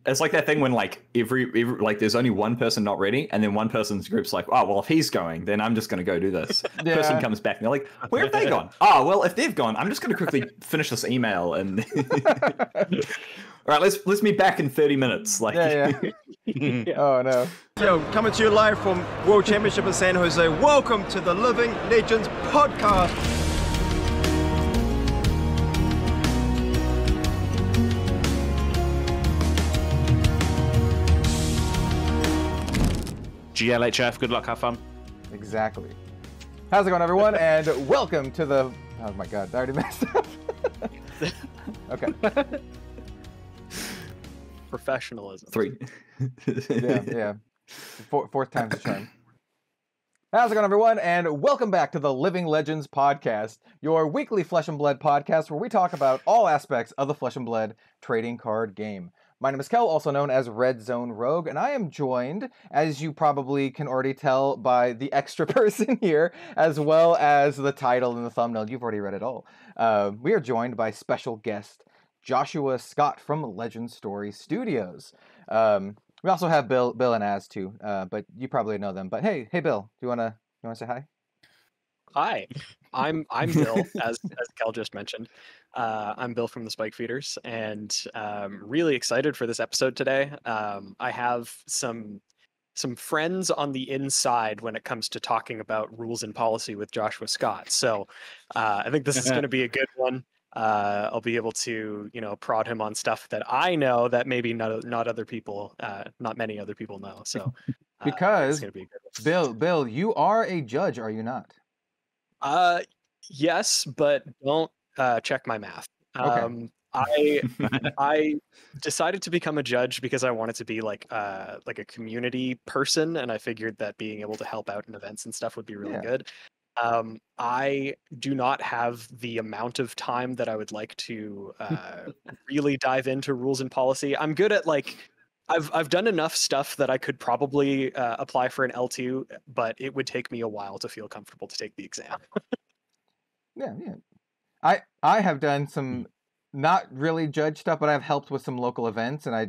It's like that thing when like every like there's only one person not ready, and then one person's group's like, oh well, if he's going, then I'm just going to go do this. Yeah. Person comes back and they're like, where have they gone? Oh well, if they've gone, I'm just going to quickly finish this email and. All right, let's meet back in 30 minutes. Like, Yeah. Oh no. Yo, coming to you live from World Championship in San Jose. Welcome to the Living Legends podcast. GLHF, good luck, have fun. Exactly. How's it going, everyone? And welcome to the. Oh my God, I already messed up. Okay. Professionalism. 3. Yeah. Fourth time's the charm. How's it going, everyone? And welcome back to the Living Legends podcast, your weekly Flesh and Blood podcast where we talk about all aspects of the Flesh and Blood trading card game. My name is Kel, also known as Red Zone Rogue, and I am joined, as you probably can already tell by the extra person here, as well as the title and the thumbnail. You've already read it all. We are joined by special guest Joshua Scott from Legend Story Studios. We also have Bill and Az too, but you probably know them. But hey, Bill, do you wanna say hi? Hi, I'm Bill, as Kel just mentioned. I'm Bill from the Spike Feeders, and really excited for this episode today. I have some friends on the inside when it comes to talking about rules and policy with Joshua Scott. So I think this is going to be a good one. I'll be able to, prod him on stuff that I know that maybe not other people, not many other people know. So because it's gonna be a good one. Bill, you are a judge, are you not? Yes, but don't check my math. Okay. I decided to become a judge because I wanted to be like a community person, and I figured that being able to help out in events and stuff would be really good. I do not have the amount of time that I would like to really dive into rules and policy. I'm good at I've done enough stuff that I could probably apply for an L2, but it would take me a while to feel comfortable to take the exam. Yeah. I have done some not really judge stuff, but I've helped with some local events, and I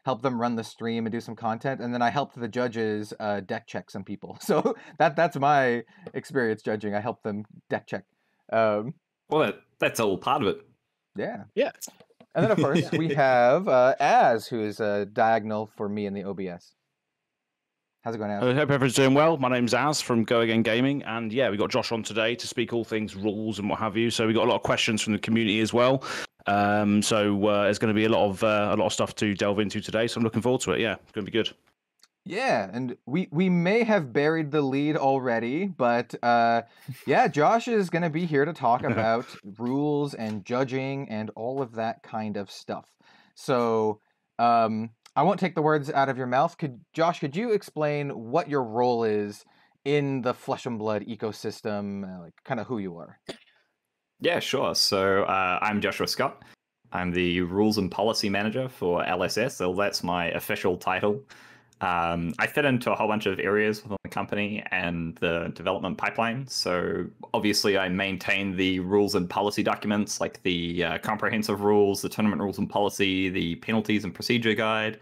helped them run the stream and do some content, and then I helped the judges deck check some people. So that's my experience judging. I helped them deck check. well, that's all part of it. Yeah. Yeah. And then, of course, we have Az, who is diagonal for me in the OBS. How's it going, Az? I hope everyone's doing well. My name's Az from Go Again Gaming, and yeah, we got Josh on today to speak all things rules and what have you. So we got a lot of questions from the community as well. So there's going to be a lot of stuff to delve into today. So I'm looking forward to it. Yeah, it's going to be good. Yeah, and we may have buried the lead already, but yeah, Josh is going to be here to talk about rules and judging and all of that kind of stuff. So I won't take the words out of your mouth. Josh, could you explain what your role is in the Flesh and Blood ecosystem, like kind of who you are? Yeah, sure. So I'm Joshua Scott. I'm the Rules and Policy Manager for LSS. So that's my official title. I fit into a whole bunch of areas within the company and the development pipeline. So obviously I maintain the rules and policy documents like the comprehensive rules, the tournament rules and policy, the penalties and procedure guide.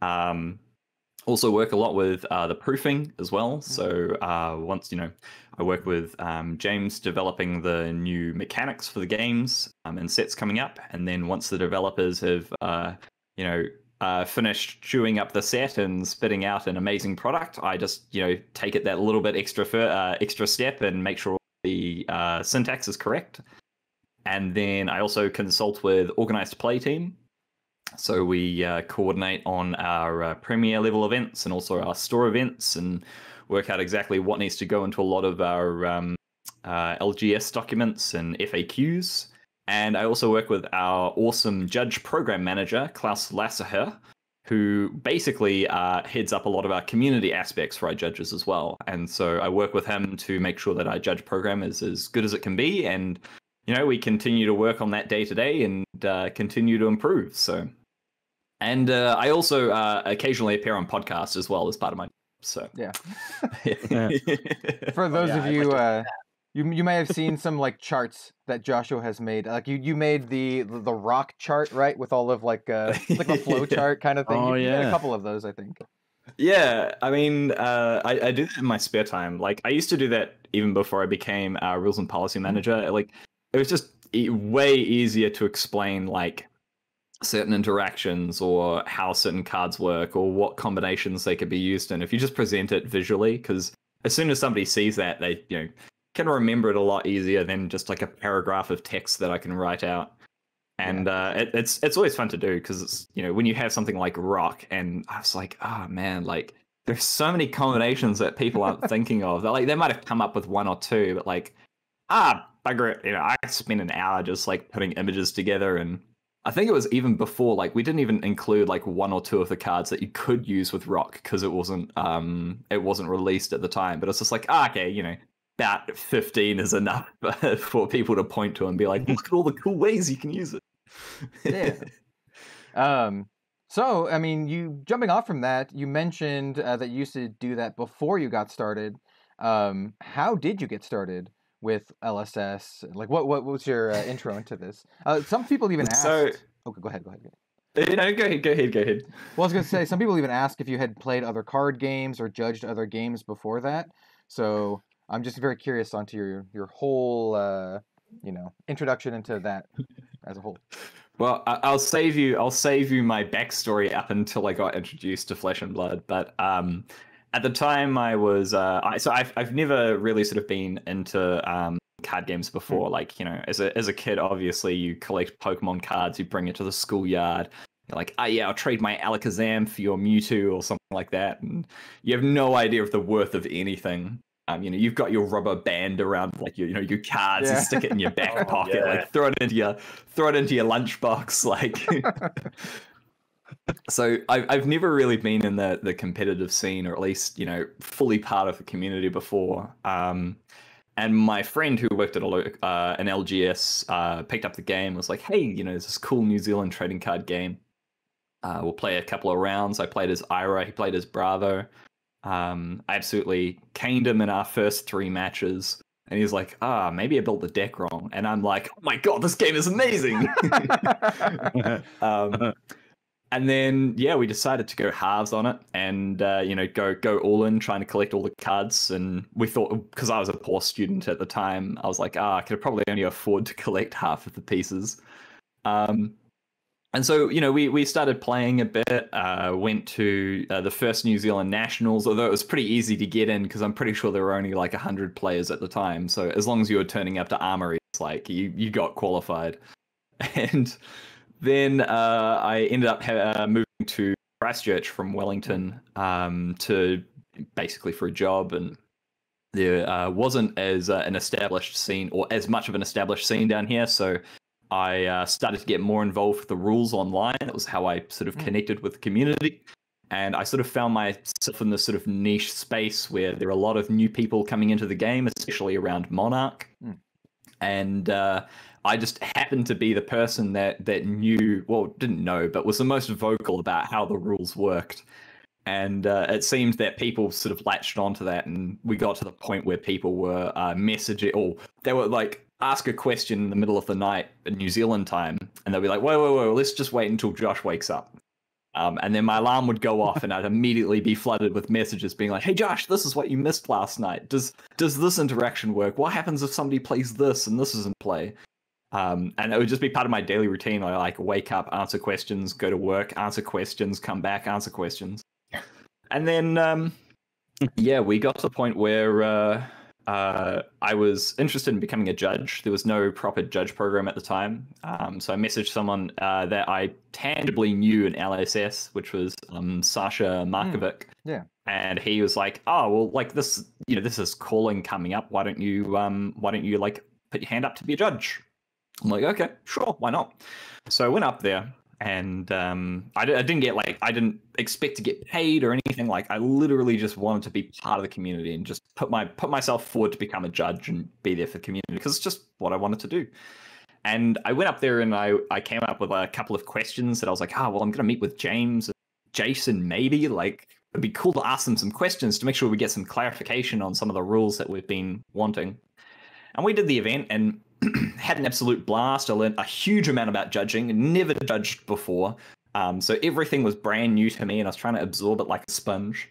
Also work a lot with the proofing as well. So once, I work with James developing the new mechanics for the games and sets coming up. And then once the developers have, finished chewing up the set and spitting out an amazing product, I just take it that little bit extra step and make sure the syntax is correct. And then I also consult with organized play team, so we coordinate on our premier level events and also our store events and work out exactly what needs to go into a lot of our LGS documents and FAQs. And I also work with our awesome judge program manager, Klaus Lasseher, who basically heads up a lot of our community aspects for our judges as well. And so I work with him to make sure that our judge program is as good as it can be. And, we continue to work on that day to day and continue to improve. So, and I also occasionally appear on podcasts as well as part of my. So yeah. For those of you You may have seen some like charts that Joshua has made. Like you made the rock chart, right, with all of like it's like a flow chart kind of thing. Oh, You made a yeah. couple of those, I think. Yeah, I mean, I do that in my spare time. Like, I used to do that even before I became rules and policy manager. Like, it was just way easier to explain like certain interactions or how certain cards work or what combinations they could be used in if you just present it visually. Because as soon as somebody sees that, they can remember it a lot easier than just like a paragraph of text that I can write out. And it's always fun to do because it's when you have something like rock, and I was like, oh man, like there's so many combinations that people aren't thinking of. They're like, they might have come up with one or two, but like bugger it, I spent an hour just like putting images together. And I think it was even before, like we didn't even include like one or two of the cards that you could use with rock because it wasn't released at the time. But it's just like, okay, about 15 is enough for people to point to and be like, look at all the cool ways you can use it. Yeah. So, I mean, you jumping off from that, you mentioned that you used to do that before you got started. How did you get started with LSS? Like, what was your intro into this? Some people even asked. Okay, go ahead. Go ahead. Well, I was going to say, some people even ask if you had played other card games or judged other games before that. So I'm just very curious onto your whole, introduction into that as a whole. Well, I'll save you my backstory up until I got introduced to Flesh and Blood. But at the time, I was I've never really sort of been into card games before. Like as a kid, obviously you collect Pokemon cards, you bring it to the schoolyard. You're like, I'll trade my Alakazam for your Mewtwo or something like that, and you have no idea of the worth of anything. You've got your rubber band around like your cards, and stick it in your back pocket, like throw it into your lunchbox, like. So I've never really been in the competitive scene, or at least fully part of the community before. And my friend who worked at an LGS picked up the game, was like, hey, there's this cool New Zealand trading card game. We'll play a couple of rounds. I played as Ira, he played as Bravo. I absolutely caned him in our first 3 matches, and he's like, maybe I built the deck wrong. And I'm like, oh my god, this game is amazing. And then we decided to go halves on it, and go all in, trying to collect all the cards. And we thought, because I was a poor student at the time, I was like, I could probably only afford to collect half of the pieces. And so, we started playing a bit, went to the first New Zealand Nationals, although it was pretty easy to get in because I'm pretty sure there were only like 100 players at the time. So as long as you were turning up to Armory, it's like you got qualified. And then I ended up moving to Christchurch from Wellington to basically for a job. And there wasn't as an established scene, or as much of an established scene down here. So I started to get more involved with the rules online. It was how I sort of connected with the community. And I sort of found myself in this sort of niche space where there are a lot of new people coming into the game, especially around Monarch. And I just happened to be the person that knew, well, didn't know, but was the most vocal about how the rules worked. And it seemed that people sort of latched onto that, and we got to the point where people were messaging, or they were like, ask a question in the middle of the night in New Zealand time, and they'll be like, whoa, let's just wait until Josh wakes up. And then my alarm would go off, and I'd immediately be flooded with messages being like, hey Josh, this is what you missed last night. Does this interaction work? What happens if somebody plays this and this is in play? And it would just be part of my daily routine. I like wake up, answer questions, go to work, answer questions, come back, answer questions. And then, we got to the point where I was interested in becoming a judge. There was no proper judge program at the time. So I messaged someone that I tangibly knew in LSS, which was Sasha Markovic. Yeah. And he was like, oh, well, like this, this is calling coming up. Why don't you like put your hand up to be a judge? I'm like, okay, sure, why not? So I went up there, and I didn't expect to get paid or anything. Like, I literally just wanted to be part of the community and just put myself forward to become a judge and be there for the community, because it's just what I wanted to do. And I went up there, and I came up with a couple of questions that I was like, I'm going to meet with James and Jason, maybe. Like, it'd be cool to ask them some questions to make sure we get some clarification on some of the rules that we've been wanting. And we did the event and had an absolute blast. I learned a huge amount about judging, never judged before. So everything was brand new to me, and I was trying to absorb it like a sponge.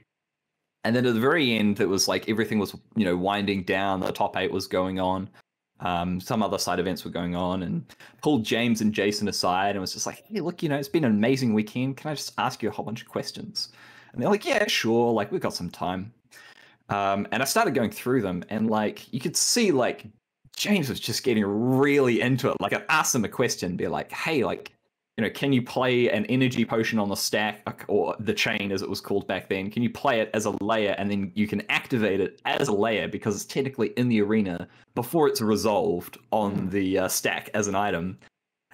And then at the very end, it was like everything was, winding down. The top 8 was going on. Some other side events were going on, and pulled James and Jason aside and was just like, hey, look, it's been an amazing weekend. Can I just ask you a whole bunch of questions? And they're like, yeah, sure. Like, we've got some time. And I started going through them, and like, you could see like James was just getting really into it. Like, I'd ask him a question, be like, hey, like, can you play an energy potion on the stack, or the chain as it was called back then? Can you play it as a layer, and then you can activate it as a layer because it's technically in the arena before it's resolved on the stack as an item?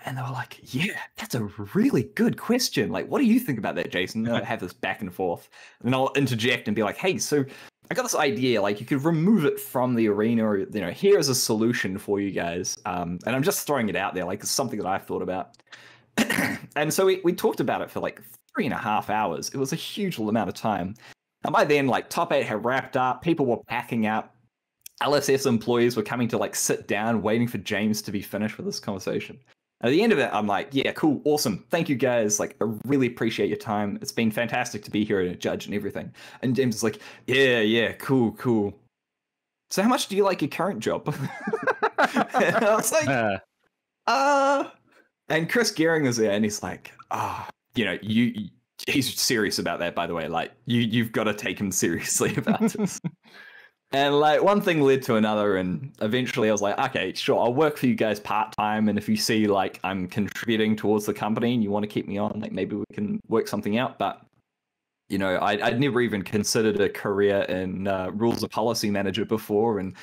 And they were like, yeah, that's a really good question. Like, what do you think about that, Jason? And I'll have this back and forth. And then I'll interject and be like, hey, so I got this idea, like you could remove it from the arena, or, here is a solution for you guys. And I'm just throwing it out there, like it's something that I've thought about. And so we talked about it for like 3.5 hours. It was a huge amount of time. And by then, like, top 8 had wrapped up. People were packing up. LSS employees were coming to like sit down, waiting for James to be finished with this conversation. At the end of it, I'm like, yeah, cool, awesome. Thank you guys. Like, I really appreciate your time. It's been fantastic to be here and judge and everything. And James is like, yeah, cool. So how much do you like your current job? And I was like, And Chris Gehring was there, and he's like, he's serious about that, by the way. Like, you've got to take him seriously about this. And like, one thing led to another, and eventually I was like, okay, sure, I'll work for you guys part-time, and if you see like I'm contributing towards the company and you want to keep me on, like maybe we can work something out. But I'd never even considered a career in rules of policy manager before, and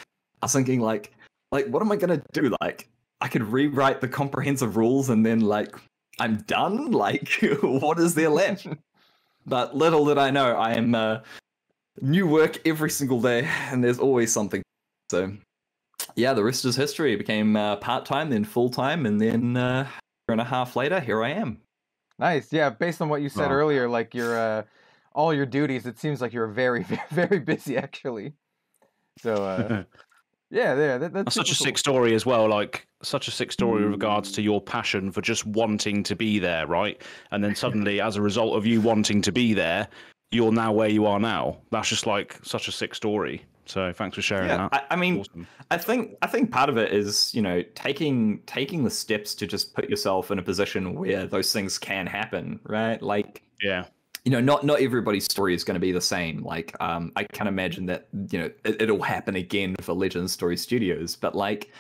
I was thinking like what am I gonna do? Like, I could rewrite the comprehensive rules and then like I'm done. Like, what is there left? But little did I know, I am new work every single day, and there's always something. So yeah, the rest is history. It became part-time, then full-time, and then 1.5 later, here I am. Nice. Yeah, based on what you said earlier, like your all your duties, it seems like you're very, very busy actually. So that's such a sick story as well. Like, such a sick story with regards to your passion for just wanting to be there, right? And then suddenly, as a result of you wanting to be there, you're now where you are now. That's just like such a sick story. So thanks for sharing that. I mean, awesome. I think part of it is, taking the steps to just put yourself in a position where those things can happen, right? Like, yeah. Not everybody's story is going to be the same. Like, I can imagine that, it'll happen again for Legends Story Studios. But like,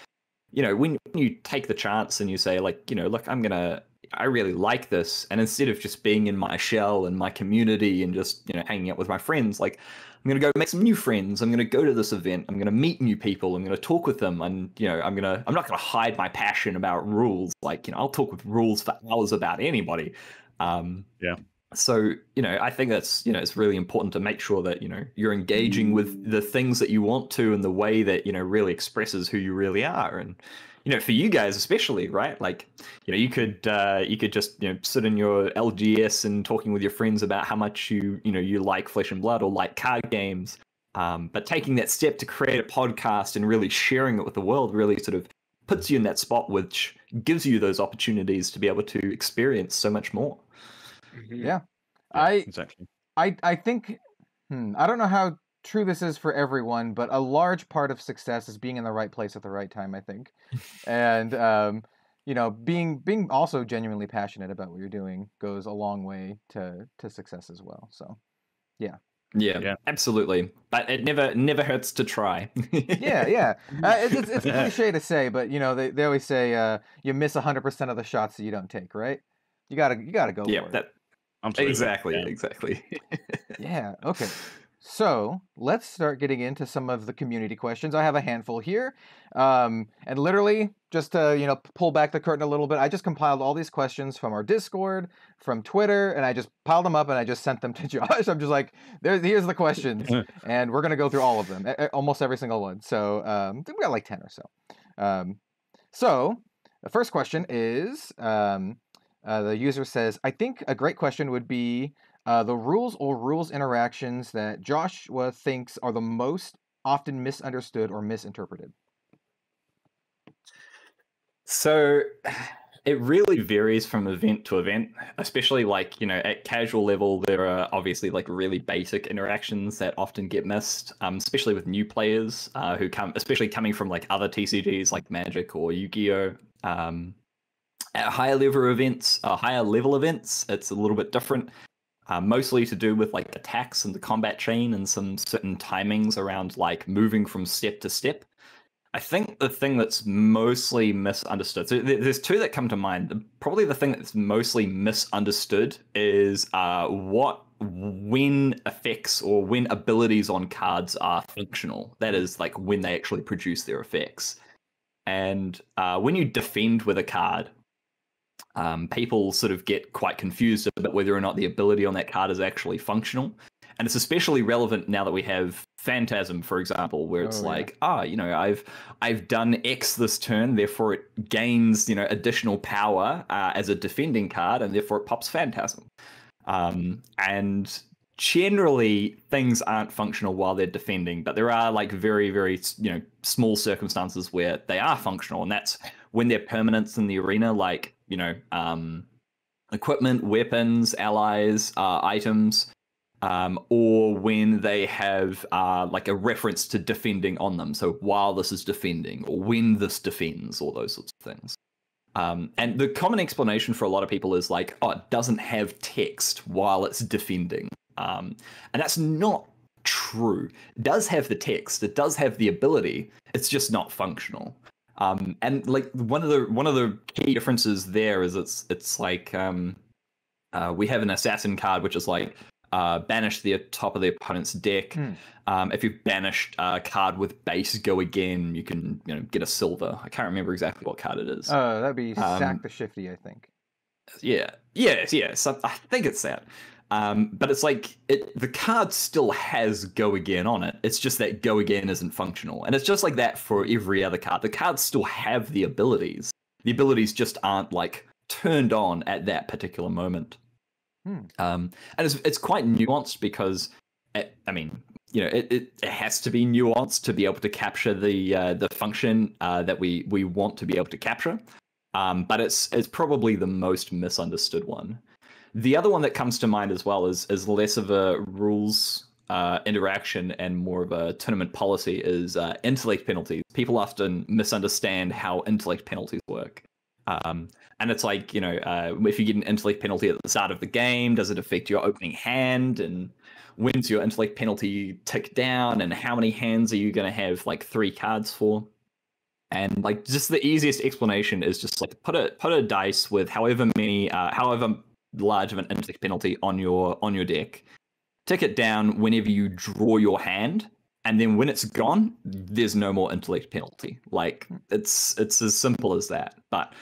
when you take the chance and you say like, look, I really like this. And instead of just being in my shell and my community and just, hanging out with my friends, like, I'm going to go make some new friends. I'm going to go to this event. I'm going to meet new people. I'm going to talk with them. And, I'm not going to hide my passion about rules. Like, I'll talk with rules for hours about anybody. Yeah. So, I think that's, it's really important to make sure that, you're engaging with the things that you want to in the way that, really expresses who you really are. And, for you guys especially, right? Like, you could just, sit in your LGS and talking with your friends about how much you like Flesh and Blood or like card games. But taking that step to create a podcast and really sharing it with the world really sort of puts you in that spot, which gives you those opportunities to be able to experience so much more. Yeah, exactly. I think I don't know how true this is for everyone, but a large part of success is being in the right place at the right time, I think. And being also genuinely passionate about what you're doing goes a long way to success as well. So yeah, absolutely. But it never hurts to try. yeah. It's a cliche to say, but they always say you miss 100% of the shots that you don't take, right? You gotta go for it. Absolutely. Exactly. Yeah. Okay. So let's start getting into some of the community questions. I have a handful here, and literally just to pull back the curtain a little bit, I just compiled all these questions from our Discord, from Twitter, and I just piled them up and I just sent them to Josh. I'm just like, here's the questions, and we're gonna go through all of them, almost every single one. So we got like 10 or so. So the first question is. The user says, I think a great question would be the rules or rules interactions that Joshua thinks are the most often misunderstood or misinterpreted. So it really varies from event to event, especially like, at casual level, there are obviously like really basic interactions that often get missed, especially with new players who come, especially coming from like other TCGs like Magic or Yu-Gi-Oh! At higher level events, it's a little bit different, mostly to do with like attacks and the combat chain and some certain timings around like moving from step to step. I think the thing that's mostly misunderstood, so there's two that come to mind. Probably the thing that's mostly misunderstood is when effects or when abilities on cards are functional. That is like when they actually produce their effects. And when you defend with a card, people sort of get quite confused about whether or not the ability on that card is actually functional. And it's especially relevant now that we have Phantasm, for example, where it's I've done X this turn, therefore it gains, additional power as a defending card, and therefore it pops Phantasm. And generally, things aren't functional while they're defending, but there are like very, very, small circumstances where they are functional, and that's when they're permanents in the arena, like, equipment, weapons, allies, items. Or when they have like a reference to defending on them. So while this is defending, or when this defends, all those sorts of things. And the common explanation for a lot of people is like, oh, it doesn't have text while it's defending. And that's not true. It does have the text. It does have the ability. It's just not functional. And like one of the key differences there is it's like we have an assassin card, which is like, banish the top of the opponent's deck. If you've banished a card with base go again, you can get a silver. I can't remember exactly what card it is. That'd be Sack the Shifty, I think. Yeah. So I think it's that. But it's like the card still has go again on it. It's just that go again isn't functional, and it's just like that for every other card. The cards still have the abilities. The abilities just aren't like turned on at that particular moment. And it's quite nuanced because, it has to be nuanced to be able to capture the function that we want to be able to capture. But it's probably the most misunderstood one. The other one that comes to mind as well is less of a rules interaction and more of a tournament policy is intellect penalties. People often misunderstand how intellect penalties work. And it's like, if you get an intellect penalty at the start of the game, does it affect your opening hand? And when's your intellect penalty tick down? And how many hands are you going to have like 3 cards for? And like just the easiest explanation is just like put a dice with however large of an intellect penalty on your deck. Tick it down whenever you draw your hand. And then when it's gone, there's no more intellect penalty. Like it's as simple as that. But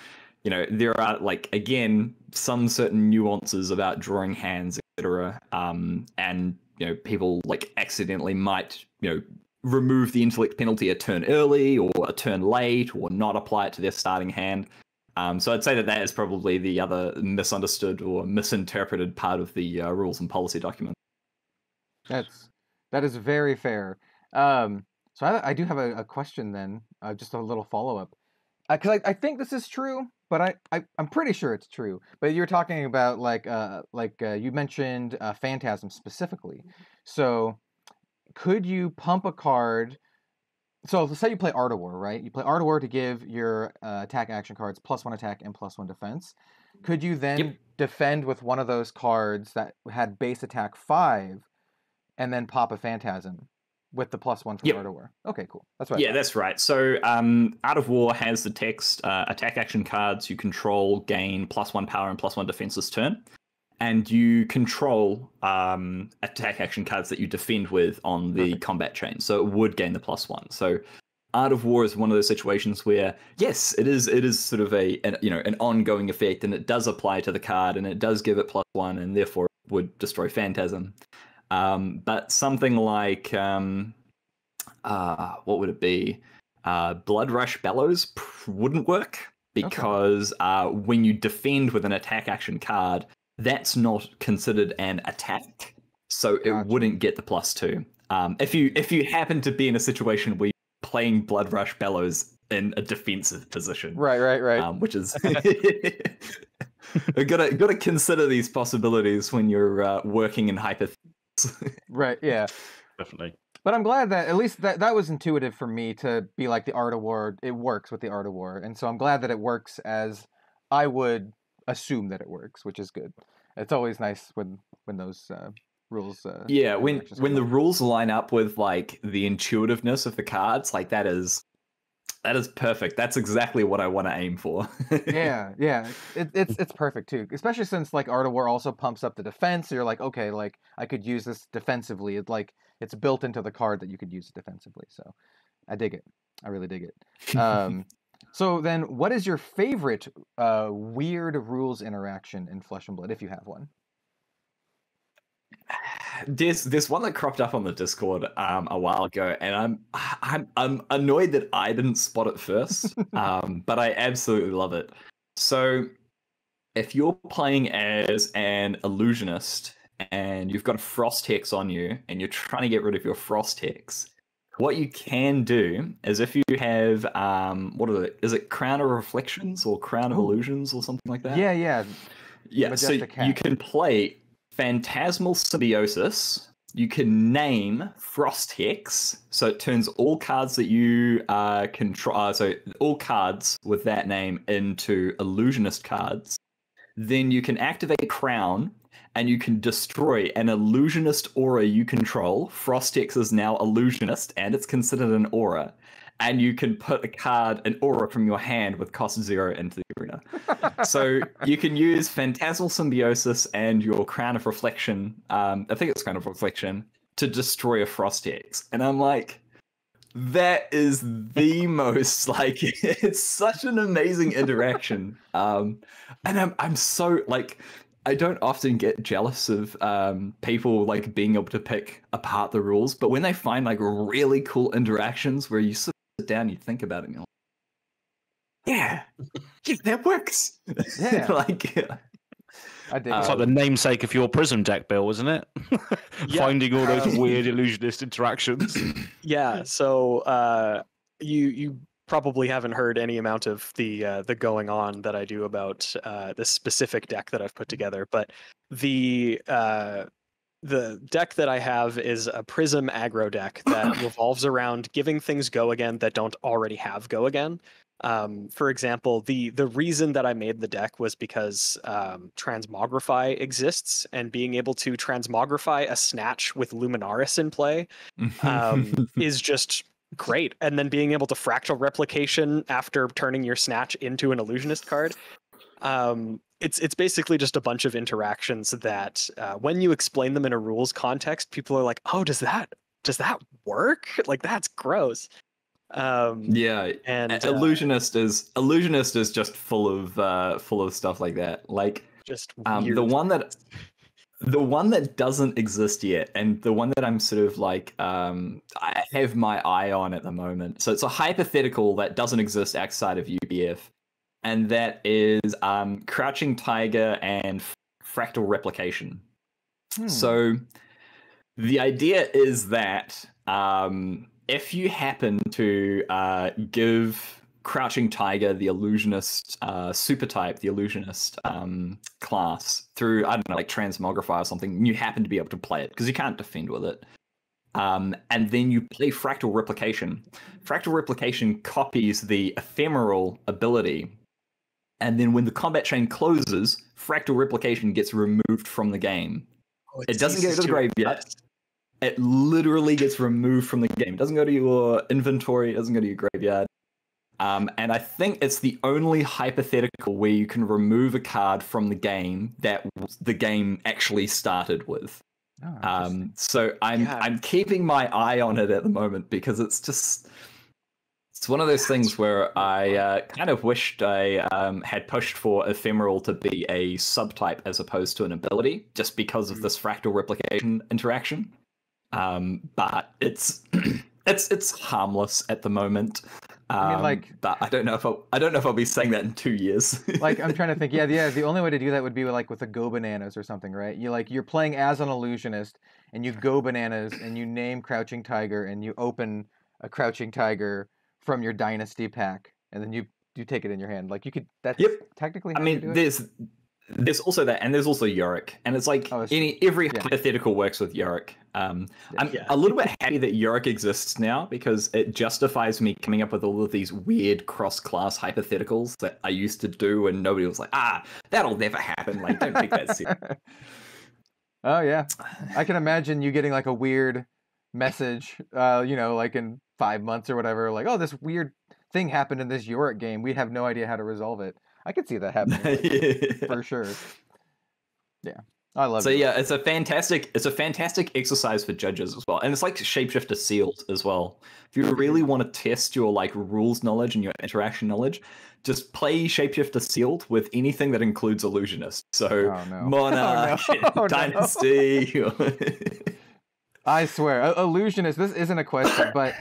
there are like again some certain nuances about drawing hands, etc. And people like accidentally might remove the intellect penalty a turn early or a turn late, or not apply it to their starting hand. So I'd say that is probably the other misunderstood or misinterpreted part of the rules and policy document. That is very fair. So I do have a question then, just a little follow-up. Because I think this is true, but I'm pretty sure it's true. But you're talking about like you mentioned Phantasm specifically. So could you pump a card? So let's say you play Art of War, right? You play Art of War to give your attack action cards +1 attack and +1 defense. Could you then defend with one of those cards that had base attack 5 and then pop a Phantasm with the +1 from Art of War? Okay, cool. That's right. Yeah, that's right. So Art of War has the text, attack action cards you control gain +1 power and +1 defense this turn. And you control attack action cards that you defend with on the combat chain. So it would gain the +1. So Art of War is one of those situations where, yes, it is sort of an ongoing effect, and it does apply to the card, and it does give it +1, and therefore it would destroy Phantasm. But something like what would it be? Blood Rush Bellows wouldn't work because when you defend with an attack action card, that's not considered an attack, so it wouldn't get the +2. If you happen to be in a situation where you're playing Blood Rush Bellows in a defensive position. Right. Which is gotta consider these possibilities when you're working in hypotheticals. Right, yeah. Definitely. But I'm glad that at least that was intuitive for me to be like the Art of War. It works with the Art of War, and so I'm glad that it works as I would assume that it works, which is good. It's always nice when those rules. When the rules line up with like the intuitiveness of the cards, like that is perfect. That's exactly what I want to aim for. yeah. It's perfect too, especially since like Art of War also pumps up the defense. So you're like, okay, like I could use this defensively. It's built into the card that you could use it defensively. So I dig it. I really dig it. So then, what is your favorite weird rules interaction in Flesh and Blood, if you have one? There's one that cropped up on the Discord a while ago, and I'm annoyed that I didn't spot it first, but I absolutely love it. So if you're playing as an illusionist and you've got a frost hex on you and you're trying to get rid of your frost hex, what you can do is if you have is it Crown of Reflections or Crown of Illusions or something like that? Yeah. So you can play Phantasmal Symbiosis. You can name Frost Hex, so it turns all cards that you control, so all cards with that name into illusionist cards. Then you can activate Crown, and you can destroy an illusionist aura you control. Frost Hex is now illusionist, and it's considered an aura. And you can put an aura from your hand with cost 0 into the arena. So you can use Phantasmal Symbiosis and your Crown of Reflection, I think it's Crown of Reflection, to destroy a Frost Hex. And I'm like, that is the most, like, it's such an amazing interaction. And I'm so, like, I don't often get jealous of people like being able to pick apart the rules, but when they find like really cool interactions where you sit down, you think about it, and you're like, yeah, that works. Yeah, I did. It's like the namesake of your Prism deck, Bill, isn't it? Finding all those weird illusionist interactions. Yeah. So you probably haven't heard any amount of the going on that I do about this specific deck that I've put together, but the deck that I have is a Prism aggro deck that revolves around giving things go again that don't already have go again. For example, the reason that I made the deck was because Transmogrify exists, and being able to Transmogrify a Snatch with Luminaris in play is just great. And then being able to Fractal Replication after turning your Snatch into an Illusionist card. It's basically just a bunch of interactions that when you explain them in a rules context, people are like, oh, does that work? Like, that's gross. And illusionist is just full of stuff like that. Like just weird. The one that doesn't exist yet, and the one that I'm sort of like I have my eye on at the moment. So it's a hypothetical that doesn't exist outside of UBF, and that is Crouching Tiger and Fractal Replication. So the idea is that if you happen to give Crouching Tiger, the illusionist super type, the illusionist class, through, I don't know, like Transmogrify or something, you happen to be able to play it because you can't defend with it. And then you play Fractal Replication. Fractal Replication copies the ephemeral ability. And then when the combat chain closes, Fractal Replication gets removed from the game. It doesn't go to the graveyard. It literally gets removed from the game. It doesn't go to your inventory. It doesn't go to your graveyard. And I think it's the only hypothetical where you can remove a card from the game that the game actually started with. So I'm keeping my eye on it at the moment because it's one of those things where I kind of wished I had pushed for ephemeral to be a subtype as opposed to an ability, just because of this Fractal Replication interaction. But it's harmless at the moment. I mean, like, but I don't know if I'll be saying that in 2 years. Like, I'm trying to think. Yeah. The only way to do that would be with a Go Bananas or something, right? You're playing as an illusionist, and you Go Bananas, and you name Crouching Tiger, and you open a Crouching Tiger from your dynasty pack, and then you take it in your hand. Like you could. That's technically. I mean, there's also that, and there's also Yorick, and it's like every hypothetical works with Yorick. I'm a little bit happy that Yorick exists now because it justifies me coming up with all of these weird cross-class hypotheticals that I used to do, and nobody was like, that'll never happen. Like, don't take that seriously. Oh yeah, I can imagine you getting like a weird message, like in 5 months or whatever, like, oh, this weird thing happened in this Yorick game. We have no idea how to resolve it. I could see that happening for sure. Yeah, I love it. So yeah, it's a fantastic exercise for judges as well, and it's like Shapeshifter Sealed as well. If you really want to test your like rules knowledge and your interaction knowledge, just play Shapeshifter Sealed with anything that includes Illusionist. So Monarch, Dynasty. I swear, Illusionist. This isn't a question, but.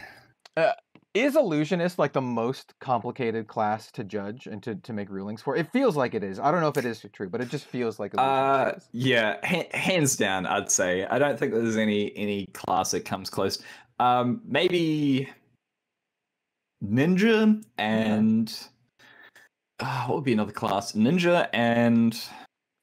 Is Illusionist like the most complicated class to judge and to make rulings for? It feels like it is. I don't know if it is true, but it just feels like Illusionist is. Yeah, hands down, I'd say. I don't think there's any class that comes close. Maybe Ninja and what would be another class? Ninja and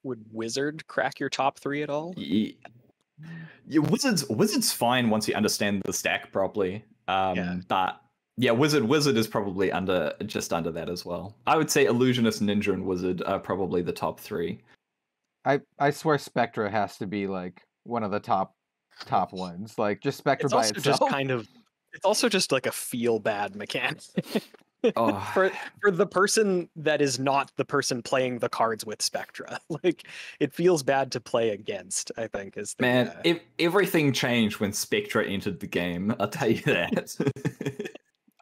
would Wizard crack your top 3 at all? Yeah, Wizard's fine once you understand the stack properly. But yeah, Wizard is probably just under that as well. I would say Illusionist, Ninja, and Wizard are probably the top 3. I swear Spectra has to be like one of the top ones. Like just Spectra by itself. It's also just like a feel bad mechanic. For the person that is not the person playing the cards with Spectra. Like it feels bad to play against, I think is the everything changed when Spectra entered the game, I'll tell you that.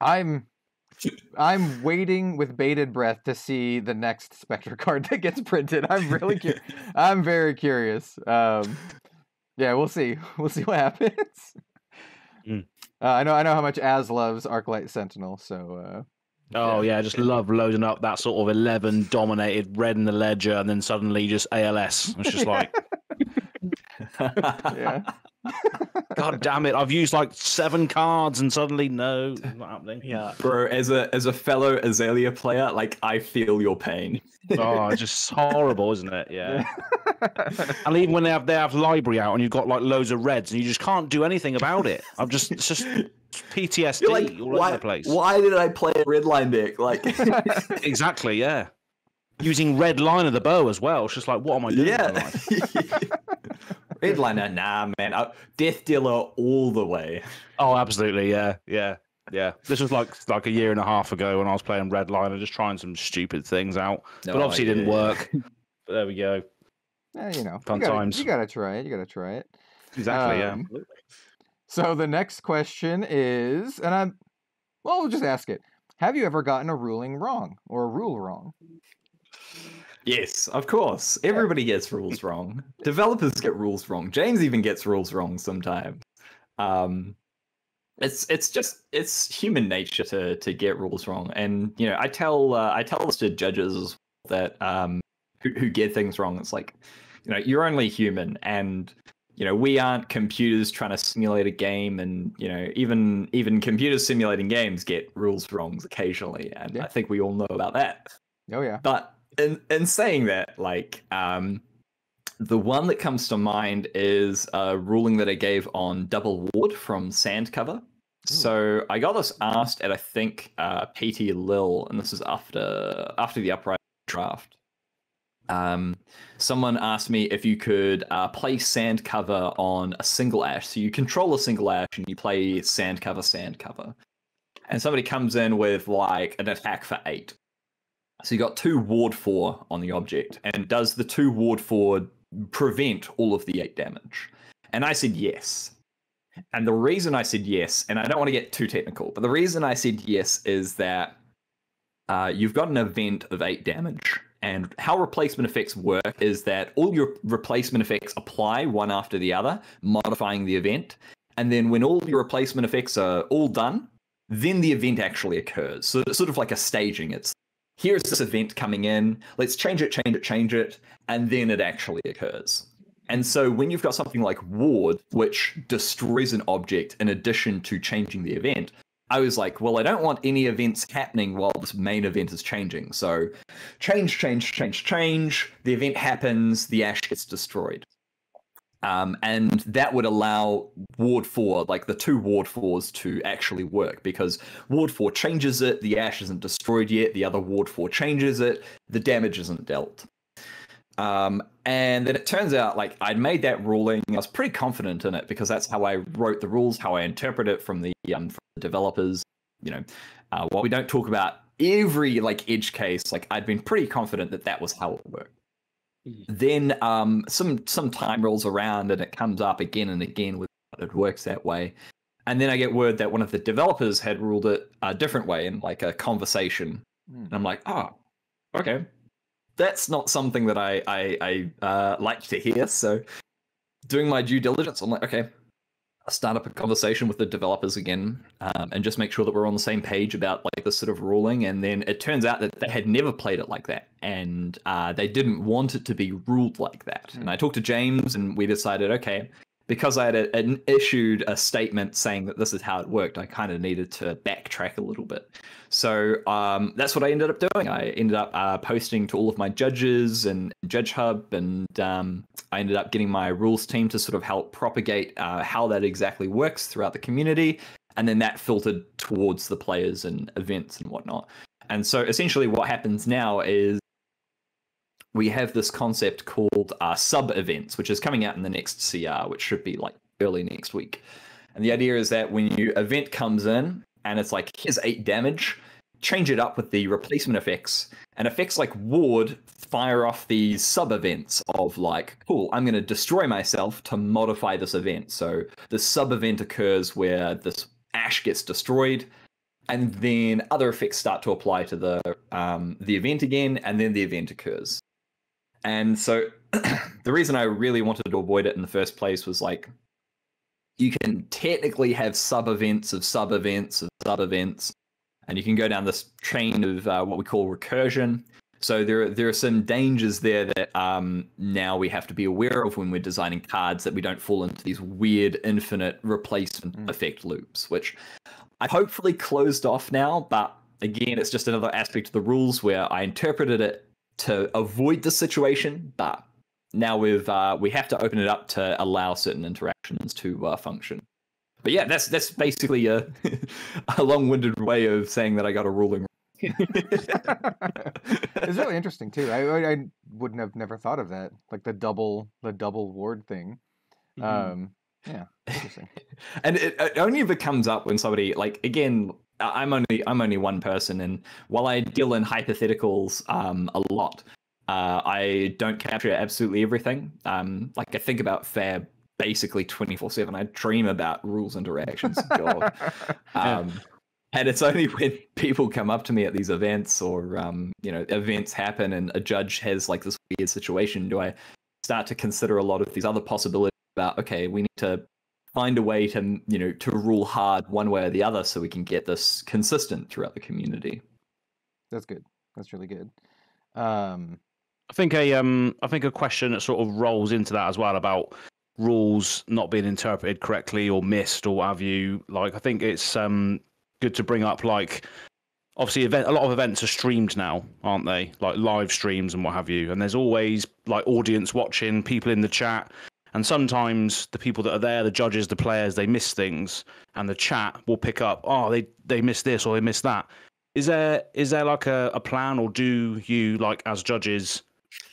I'm waiting with bated breath to see the next Spectra card that gets printed. I'm really I'm very curious. Yeah, we'll see what happens. I know how much Az loves Arclight Sentinel, so I just love loading up that sort of 11 dominated red in the ledger and then suddenly just ALS. It's just like God damn it, I've used like 7 cards and suddenly no, it's not happening. Yeah. Bro, as a fellow Azalea player, like I feel your pain. Oh, it's just horrible, isn't it? Yeah. And even when they have library out and you've got like loads of reds and you just can't do anything about it. It's just PTSD like, all over the place. Why did I play a red line deck? Like exactly, yeah. Using red line of the bow as well. It's just like, what am I doing in my life? Redliner, nah, man. Death Dealer all the way. Oh, absolutely, yeah. This was like a year and a half ago when I was playing Redliner, just trying some stupid things out. But obviously it didn't work. But there we go. Fun times. You gotta try it. Exactly, yeah. So the next question is, and we'll just ask it. Have you ever gotten a ruling wrong or a rule wrong? Yes, of course. Everybody gets rules wrong. Developers get rules wrong. James even gets rules wrong sometimes. It's human nature to get rules wrong, and I tell this to judges that who get things wrong. It's like you're only human, and we aren't computers trying to simulate a game, and even computers simulating games get rules wrongs occasionally, and I think we all know about that. Oh yeah, but. In saying that, like, the one that comes to mind is a ruling that I gave on Double Ward from Sandcover. Ooh. So I got this asked at, I think, PT Lil, and this is after the Uprising draft. Someone asked me if you could play Sandcover on a single ash. So you control a single ash and you play Sandcover. And somebody comes in with, like, an attack for 8. So you got 2 Ward 4 on the object, and does the 2 Ward 4 prevent all of the 8 damage? And I said yes. And the reason I said yes, and I don't want to get too technical, but the reason I said yes is that you've got an event of 8 damage, and how replacement effects work is that all your replacement effects apply one after the other, modifying the event, and then when all your replacement effects are all done, then the event actually occurs. So it's sort of like a staging. It's here's this event coming in, let's change it, and then it actually occurs. And so when you've got something like Ward, which destroys an object in addition to changing the event, I was like, well, I don't want any events happening while this main event is changing. So change. The event happens, the ash gets destroyed. And that would allow Ward 4, like the 2 Ward 4s, to actually work, because Ward 4 changes it, the ash isn't destroyed yet, the other Ward 4 changes it, the damage isn't dealt. And then it turns out, like, I'd made that ruling, I was pretty confident in it, because that's how I wrote the rules, how I interpret it from the developers. While we don't talk about every, like, edge case, like, I'd been pretty confident that was how it worked. Then some time rolls around and it comes up again and again with it works that way. And then I get word that one of the developers had ruled it a different way in like a conversation. And I'm like, oh, okay. That's not something that I like to hear. So doing my due diligence, I'm like, okay, I'll start up a conversation with the developers again, and just make sure that we're on the same page about like this sort of ruling. And then it turns out that they had never played it like that, and they didn't want it to be ruled like that. And I talked to James, and we decided, okay, because I had issued a statement saying that this is how it worked, I kind of needed to backtrack a little bit. So that's what I ended up doing. I ended up posting to all of my judges and Judge Hub, and I ended up getting my rules team to sort of help propagate how that exactly works throughout the community. And then that filtered towards the players and events and whatnot. And so essentially what happens now is we have this concept called sub-events, which is coming out in the next CR, which should be like early next week. And the idea is that when your event comes in and it's like, here's 8 damage, change it up with the replacement effects. And effects like Ward fire off these sub-events of like, cool, I'm going to destroy myself to modify this event. So the sub-event occurs where this ash gets destroyed, and then other effects start to apply to the event again, and then the event occurs. And so the reason I really wanted to avoid it in the first place was like, you can technically have sub-events of sub-events of sub-events, and you can go down this chain of what we call recursion. So there are some dangers there that now we have to be aware of when we're designing cards, that we don't fall into these weird infinite replacement effect loops, which I've hopefully closed off now. But again, it's just another aspect of the rules where I interpreted it to avoid the situation, but now we have to open it up to allow certain interactions to function. But yeah, that's basically a long-winded way of saying that I got a ruling. It's really interesting too. I wouldn't have never thought of that, like the double ward thing. Yeah, interesting. And it only ever comes up when somebody, like, again, I'm only one person, and while I deal in hypotheticals a lot, I don't capture absolutely everything. Like I think about FAB basically 24/7. I dream about rules interactions. God. And it's only when people come up to me at these events, or events happen and a judge has like this weird situation, do I start to consider a lot of these other possibilities about, okay, we need to find a way to to rule hard one way or the other so we can get this consistent throughout the community. That's good. That's really good. I think a question that sort of rolls into that as well about rules not being interpreted correctly or missed or what have you. Like, I think it's good to bring up, like, obviously a lot of events are streamed now, aren't they? Like live streams and what have you. And there's always like audience watching, people in the chat. And sometimes the people that are there, the judges, the players, they miss things, and the chat will pick up, oh, they missed this or they missed that. Is there like a plan, or do you, like, as judges,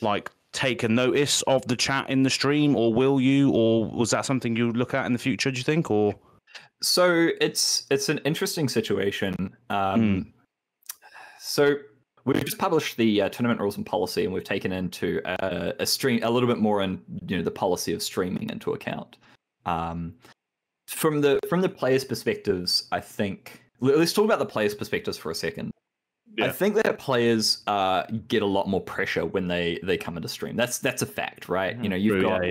like take a notice of the chat in the stream, or will you, or was that something you look at in the future, do you think? Or so it's an interesting situation. So we've just published the tournament rules and policy, and we've taken into a stream a little bit more in the policy of streaming into account. From the players' perspectives, I think let's talk about the players' perspectives for a second. Yeah. I think that players get a lot more pressure when they come into stream. That's a fact, right? You've got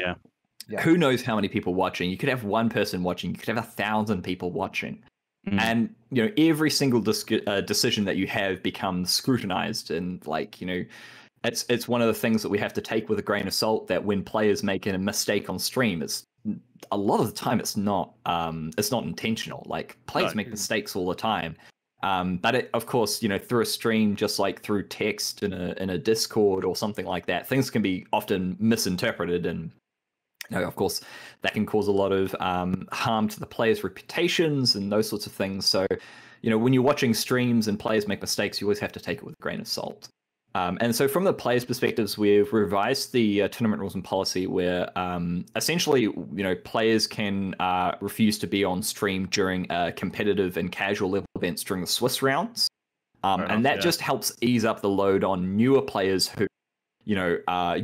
who knows how many people watching. You could have one person watching. You could have 1,000 people watching. And every single decision that you have becomes scrutinized, and it's one of the things that we have to take with a grain of salt. That when players make a mistake on stream, it's a lot of the time it's not intentional. Like players make mistakes all the time. But it, of course, through a stream, just like through text in a Discord or something like that, things can be often misinterpreted, and of course, that can cause a lot of harm to the players' reputations and those sorts of things. So, when you're watching streams and players make mistakes, you always have to take it with a grain of salt. And so from the players' perspectives, we've revised the tournament rules and policy where essentially, players can refuse to be on stream during competitive and casual level events during the Swiss rounds. And that just helps ease up the load on newer players who,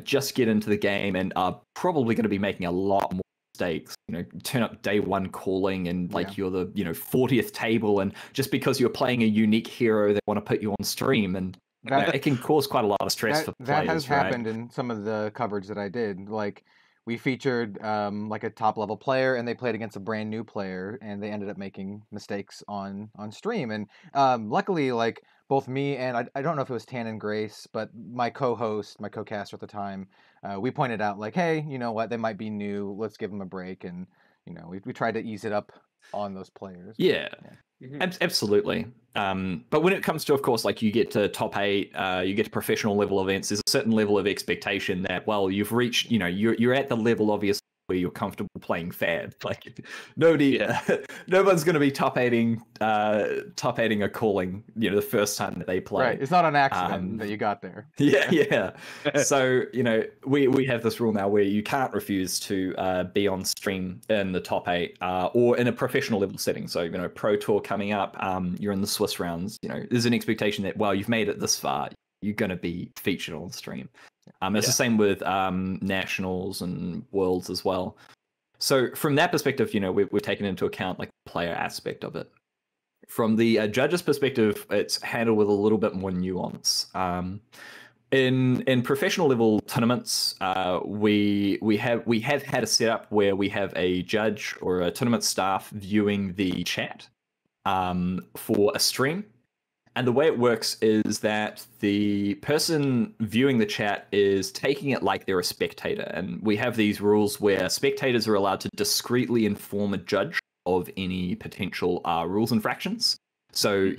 just get into the game and are probably going to be making a lot more mistakes. Turn up day one calling and you're the 40th table, and just because you're playing a unique hero, they want to put you on stream, and it can cause quite a lot of stress for players. That has happened in some of the coverage that I did. Like, we featured like a top level player, and they played against a brand new player, and they ended up making mistakes on stream. And luckily, like both me and I don't know if it was Tan and Grace, but my co-host, my co-caster at the time, we pointed out like, hey, you know what, they might be new. Let's give them a break, and we tried to ease it up on those players. Yeah. Absolutely. But when it comes to, of course, like you get to top 8, you get to professional level events, there's a certain level of expectation that, well, you've reached, you're at the level, obviously, where you're comfortable playing FAB. Like no one's going to be top 8ing a calling, the first time that they play. Right. It's not an accident that you got there. Yeah. So, we have this rule now where you can't refuse to be on stream in the top 8 or in a professional level setting. So, Pro Tour coming up, you're in the Swiss rounds, there's an expectation that, well, you've made it this far, you're going to be featured on stream. It's the same with nationals and worlds as well. So from that perspective, we've taken into account like the player aspect of it. From the judges' perspective, it's handled with a little bit more nuance. In professional level tournaments, we have had a setup where we have a judge or a tournament staff viewing the chat for a stream. And the way it works is that the person viewing the chat is taking it like they're a spectator. And we have these rules where spectators are allowed to discreetly inform a judge of any potential rules infractions. So,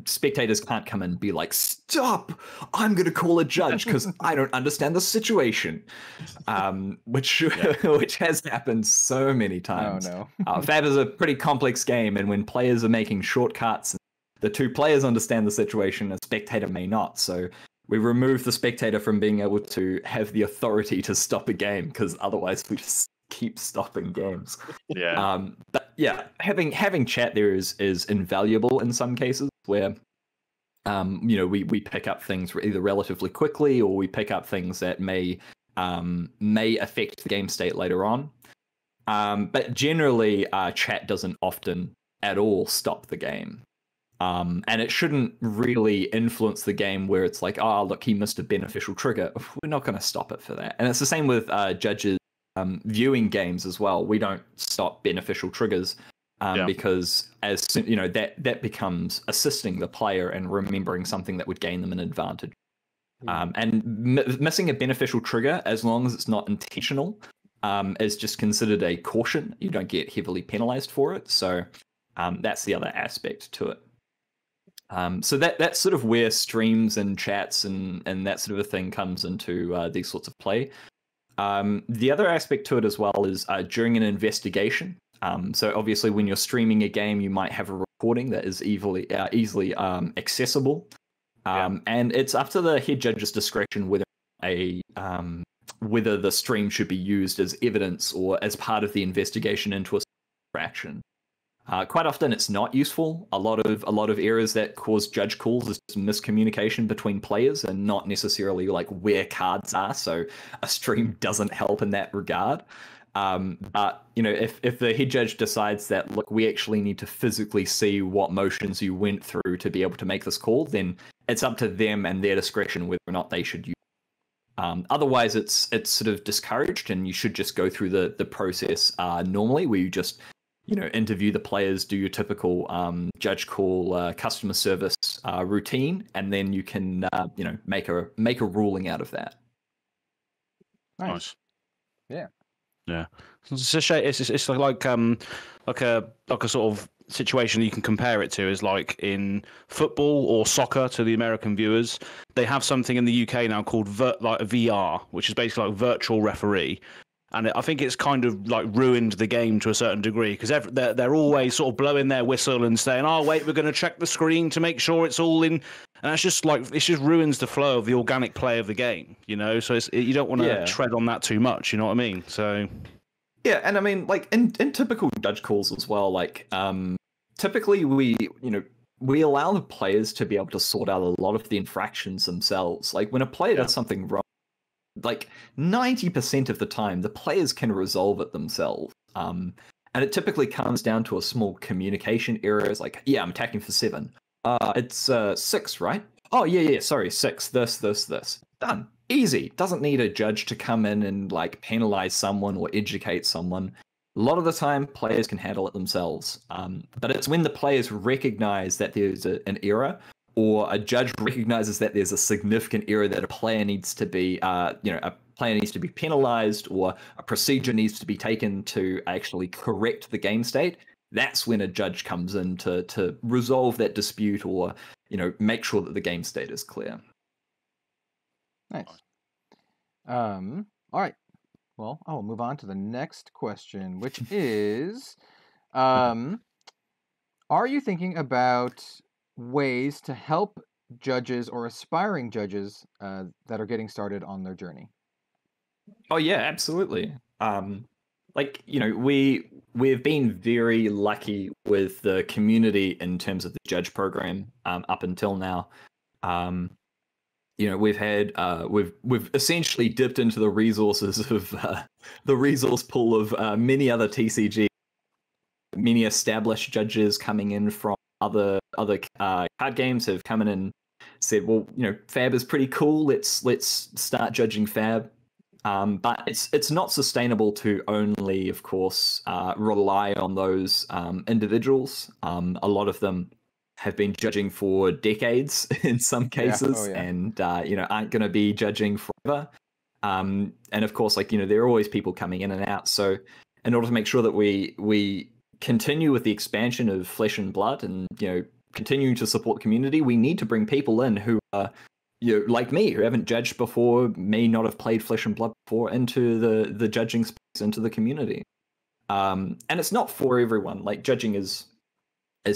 spectators can't come and be like, stop, I'm going to call a judge because I don't understand the situation, which has happened so many times. Oh, no. FAB is a pretty complex game, and when players are making shortcuts, the two players understand the situation, a spectator may not. So we remove the spectator from being able to have the authority to stop a game, because otherwise we just keep stopping games. Yeah. But yeah, having chat there is invaluable in some cases where we pick up things either relatively quickly, or we pick up things that may affect the game state later on. But generally, chat doesn't often at all stop the game. And it shouldn't really influence the game where it's like, oh, look, he missed a beneficial trigger. We're not going to stop it for that. And it's the same with judges viewing games as well. We don't stop beneficial triggers because as soon, that becomes assisting the player and remembering something that would gain them an advantage. And missing a beneficial trigger, as long as it's not intentional, is just considered a caution. You don't get heavily penalized for it. So that's the other aspect to it. So that's sort of where streams and chats and that sort of a thing comes into these sorts of play. The other aspect to it as well is during an investigation. So obviously when you're streaming a game, you might have a recording that is easily accessible. And it's up to the head judge's discretion whether the stream should be used as evidence or as part of the investigation into a infraction. Quite often it's not useful. A lot of errors that cause judge calls is miscommunication between players and not necessarily like where cards are. So a stream doesn't help in that regard. But if the head judge decides that, look, we actually need to physically see what motions you went through to be able to make this call, then it's up to them and their discretion whether or not they should use it. Otherwise it's sort of discouraged, and you should just go through the process normally, where you just interview the players, do your typical judge call, customer service routine, and then you can make a ruling out of that. Nice. Yeah. Yeah, it's a shame. It's like a sort of situation you can compare it to is like in football or soccer to the American viewers. They have something in the UK now called like VR, which is basically like virtual referee. And I think it's kind of like ruined the game to a certain degree because they're always sort of blowing their whistle and saying, "Oh, wait, we're going to check the screen to make sure it's all in." And that's just like it just ruins the flow of the organic play of the game, you know. So you don't want to tread on that too much, you know what I mean? So yeah, and I mean, like in typical judge calls as well, like typically we allow the players to be able to sort out a lot of the infractions themselves. Like when a player does something wrong, like 90% of the time, the players can resolve it themselves. And it typically comes down to a small communication error. It's like, yeah, I'm attacking for 7. It's 6, right? Oh, yeah, sorry, 6. This. Done. Easy. Doesn't need a judge to come in and like penalize someone or educate someone. A lot of the time, players can handle it themselves. But it's when the players recognize that there's an error, or a judge recognizes that there's a significant error that a player needs to be, a player needs to be penalized, or a procedure needs to be taken to actually correct the game state. That's when a judge comes in to resolve that dispute, or make sure that the game state is clear. Nice. All right. Well, I will move on to the next question, which is, are you thinking about ways to help judges or aspiring judges that are getting started on their journey? Oh yeah, absolutely. We've been very lucky with the community in terms of the judge program up until now. We've had we've essentially dipped into the resources of the resource pool of many other TCG, many established judges coming in from other card games have come in and said, well, FAB is pretty cool. Let's start judging FAB. But it's not sustainable to only, of course, rely on those individuals. A lot of them have been judging for decades in some cases, and aren't going to be judging forever. And of course, there are always people coming in and out. So in order to make sure that we continue with the expansion of Flesh and Blood and continuing to support the community, we need to bring people in who are like me, who haven't judged before, may not have played Flesh and Blood before, into the judging space, into the community. And it's not for everyone. Like judging is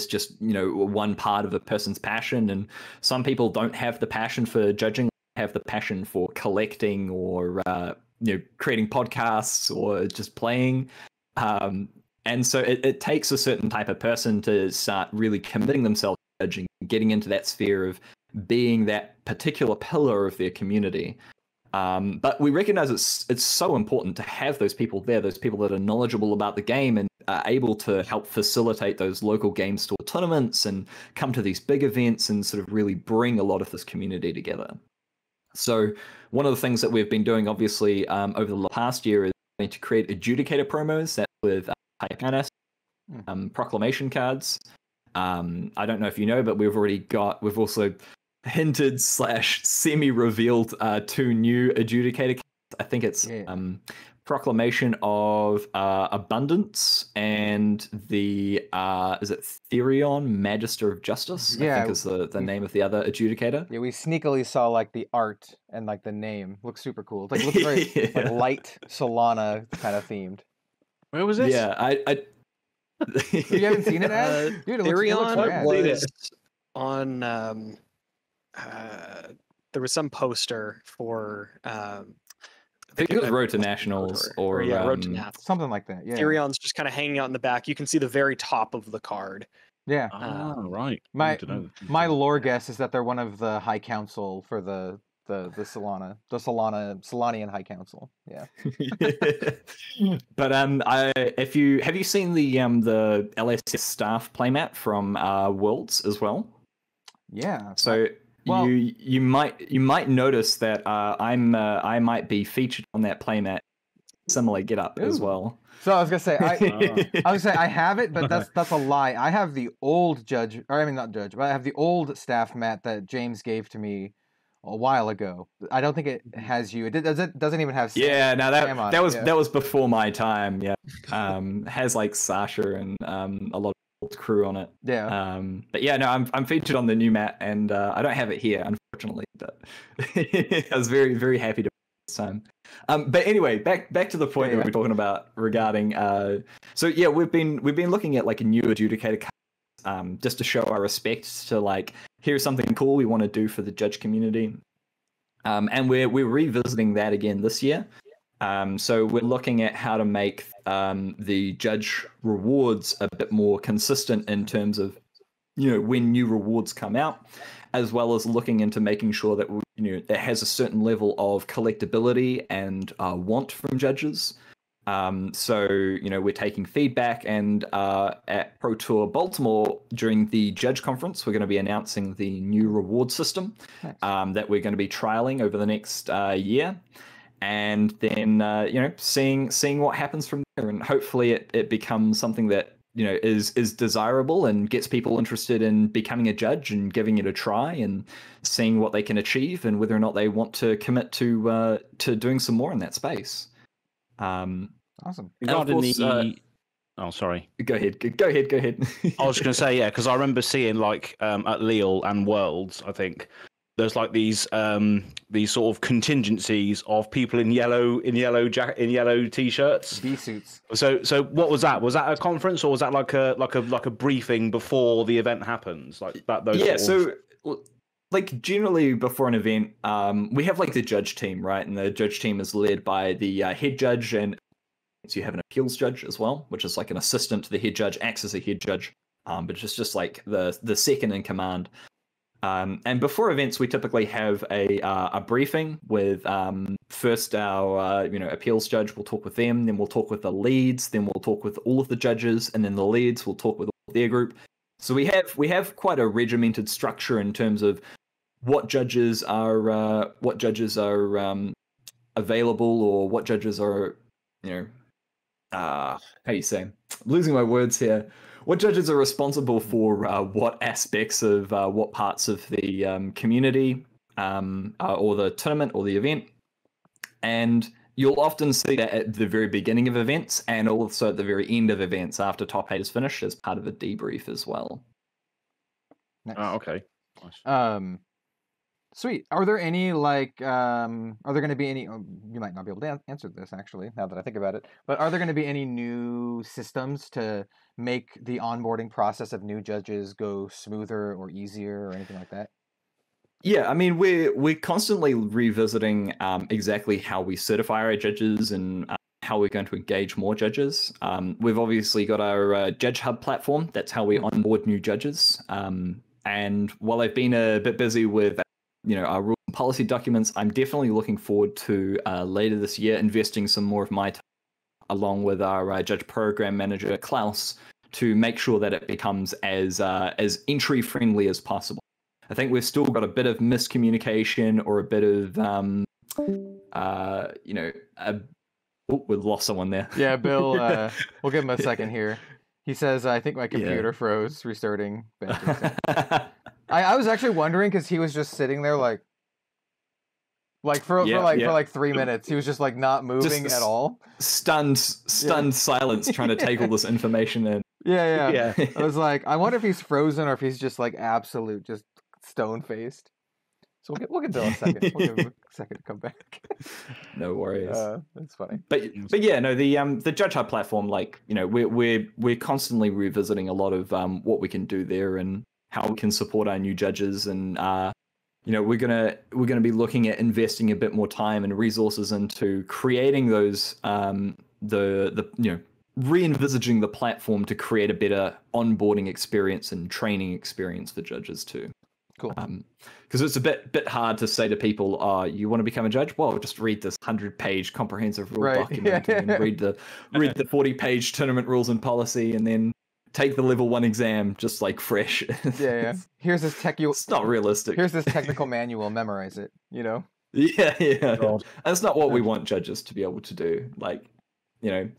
just one part of a person's passion, and some people don't have the passion for judging, have the passion for collecting or creating podcasts or just playing. And so it takes a certain type of person to start really committing themselves to judging, getting into that sphere of being that particular pillar of their community. But we recognize it's so important to have those people there, those people that are knowledgeable about the game and are able to help facilitate those local game store tournaments and come to these big events and sort of really bring a lot of this community together. So one of the things that we've been doing, obviously, over the past year is to create adjudicator promos. That's with Tyquaius, proclamation cards. I don't know if you know, but we've also hinted / semi-revealed 2 new adjudicator cards. I think it's Proclamation of Abundance and the is it Therion, Magister of Justice? I think is the name of the other adjudicator. Yeah, we sneakily saw like the art and like the name. Looks super cool. It looks very like light Solana kind of themed. Where was this? Yeah, I you haven't seen it, Ed? Dude, Therion was on there was some poster for I think it was Road to Nationals or Road to Nationals. Something like that. Yeah. Therion's just kind of hanging out in the back. You can see the very top of the card. Yeah. Right. My lore guess is that they're one of the High Council for the Solanian High Council. Yeah. But have you seen the LSS staff playmat from Worlds as well? Yeah. So you might notice that I might be featured on that playmat, similar getup as well. So I was gonna say I have it, but that's a lie. I have the old I have the old staff mat that James gave to me a a while ago. I don't think it has you. Doesn't even have Sam. Yeah, no, Sam on that it, was yeah. that was before my time. Yeah, has like Sasha and a lot of crew on it. Yeah. But yeah, no, I'm featured on the new map, and I don't have it here, unfortunately. But I was very, very happy to this time. But anyway, back to the point that we were talking about regarding. So yeah, we've been looking at like a new adjudicator card, just to show our respect to like, here's something cool we want to do for the judge community. And we're revisiting that again this year. So we're looking at how to make the judge rewards a bit more consistent in terms of, when new rewards come out, as well as looking into making sure that it has a certain level of collectability and want from judges. So we're taking feedback, and at Pro Tour Baltimore during the judge conference, we're going to be announcing the new reward system that we're going to be trialing over the next year. And then seeing what happens from there, and hopefully it becomes something that is desirable and gets people interested in becoming a judge and giving it a try and seeing what they can achieve and whether or not they want to commit to doing some more in that space. Awesome. Oh, sorry. Go ahead. I was just going to say, yeah, because I remember seeing like at Lille and Worlds, I think there's like these sort of contingencies of people in yellow t-shirts, V-suits. So what was that? Was that a conference, or was that like a briefing before the event happens? Like that? So like generally before an event, we have like the judge team, right? And the judge team is led by the head judge, and so you have an appeals judge as well, which is like an assistant to the head judge, acts as a head judge, but it's just like the second in command. And before events, we typically have a briefing with first our appeals judge. We'll talk with them, then we'll talk with the leads, then we'll talk with all of the judges, and then the leads will talk with all of their group. So we have quite a regimented structure in terms of what judges are available, or what judges are how do you say? I'm losing my words here. What judges are responsible for what aspects of what parts of the community or the tournament or the event. And you'll often see that at the very beginning of events and also at the very end of events after top 8 is finished as part of a debrief as well. Nice. Oh, okay. Nice. Sweet. Are there any are there going to be any? You might not be able to answer this actually, now that I think about it. But are there going to be any new systems to make the onboarding process of new judges go smoother or easier or anything like that? Yeah, I mean we're constantly revisiting exactly how we certify our judges and how we're going to engage more judges. We've obviously got our Judge Hub platform. That's how we onboard new judges. And while I've been a bit busy with our rule and policy documents, I'm definitely looking forward to later this year investing some more of my time along with our judge program manager Klaus to make sure that it becomes as entry friendly as possible. I think we've still got a bit of miscommunication or a bit of we've lost someone there. Yeah, Bill. We'll give him a second here. He says, "I think my computer froze, restarting." I was actually wondering because he was just sitting there for 3 minutes. He was just like not moving at all. Stunned silence, trying to take all this information in. Yeah. I was like, I wonder if he's frozen or if he's just like absolute, just stone faced. So we'll get Bill a second. We'll give him a second to come back. No worries. That's funny. But yeah, no, the Judge Hub platform, we're constantly revisiting a lot of what we can do there and how we can support our new judges, and we're gonna be looking at investing a bit more time and resources into creating those re-envisaging the platform to create a better onboarding experience and training experience for judges too. Cool. Because it's a bit hard to say to people, you want to become a judge? Well, just read this 100-page comprehensive rule document and then read the 40-page tournament rules and policy, and then take the level 1 exam just like fresh. Yeah. Here's this It's not realistic. Here's this technical manual. Memorize it. Yeah. That's not what we want judges to be able to do.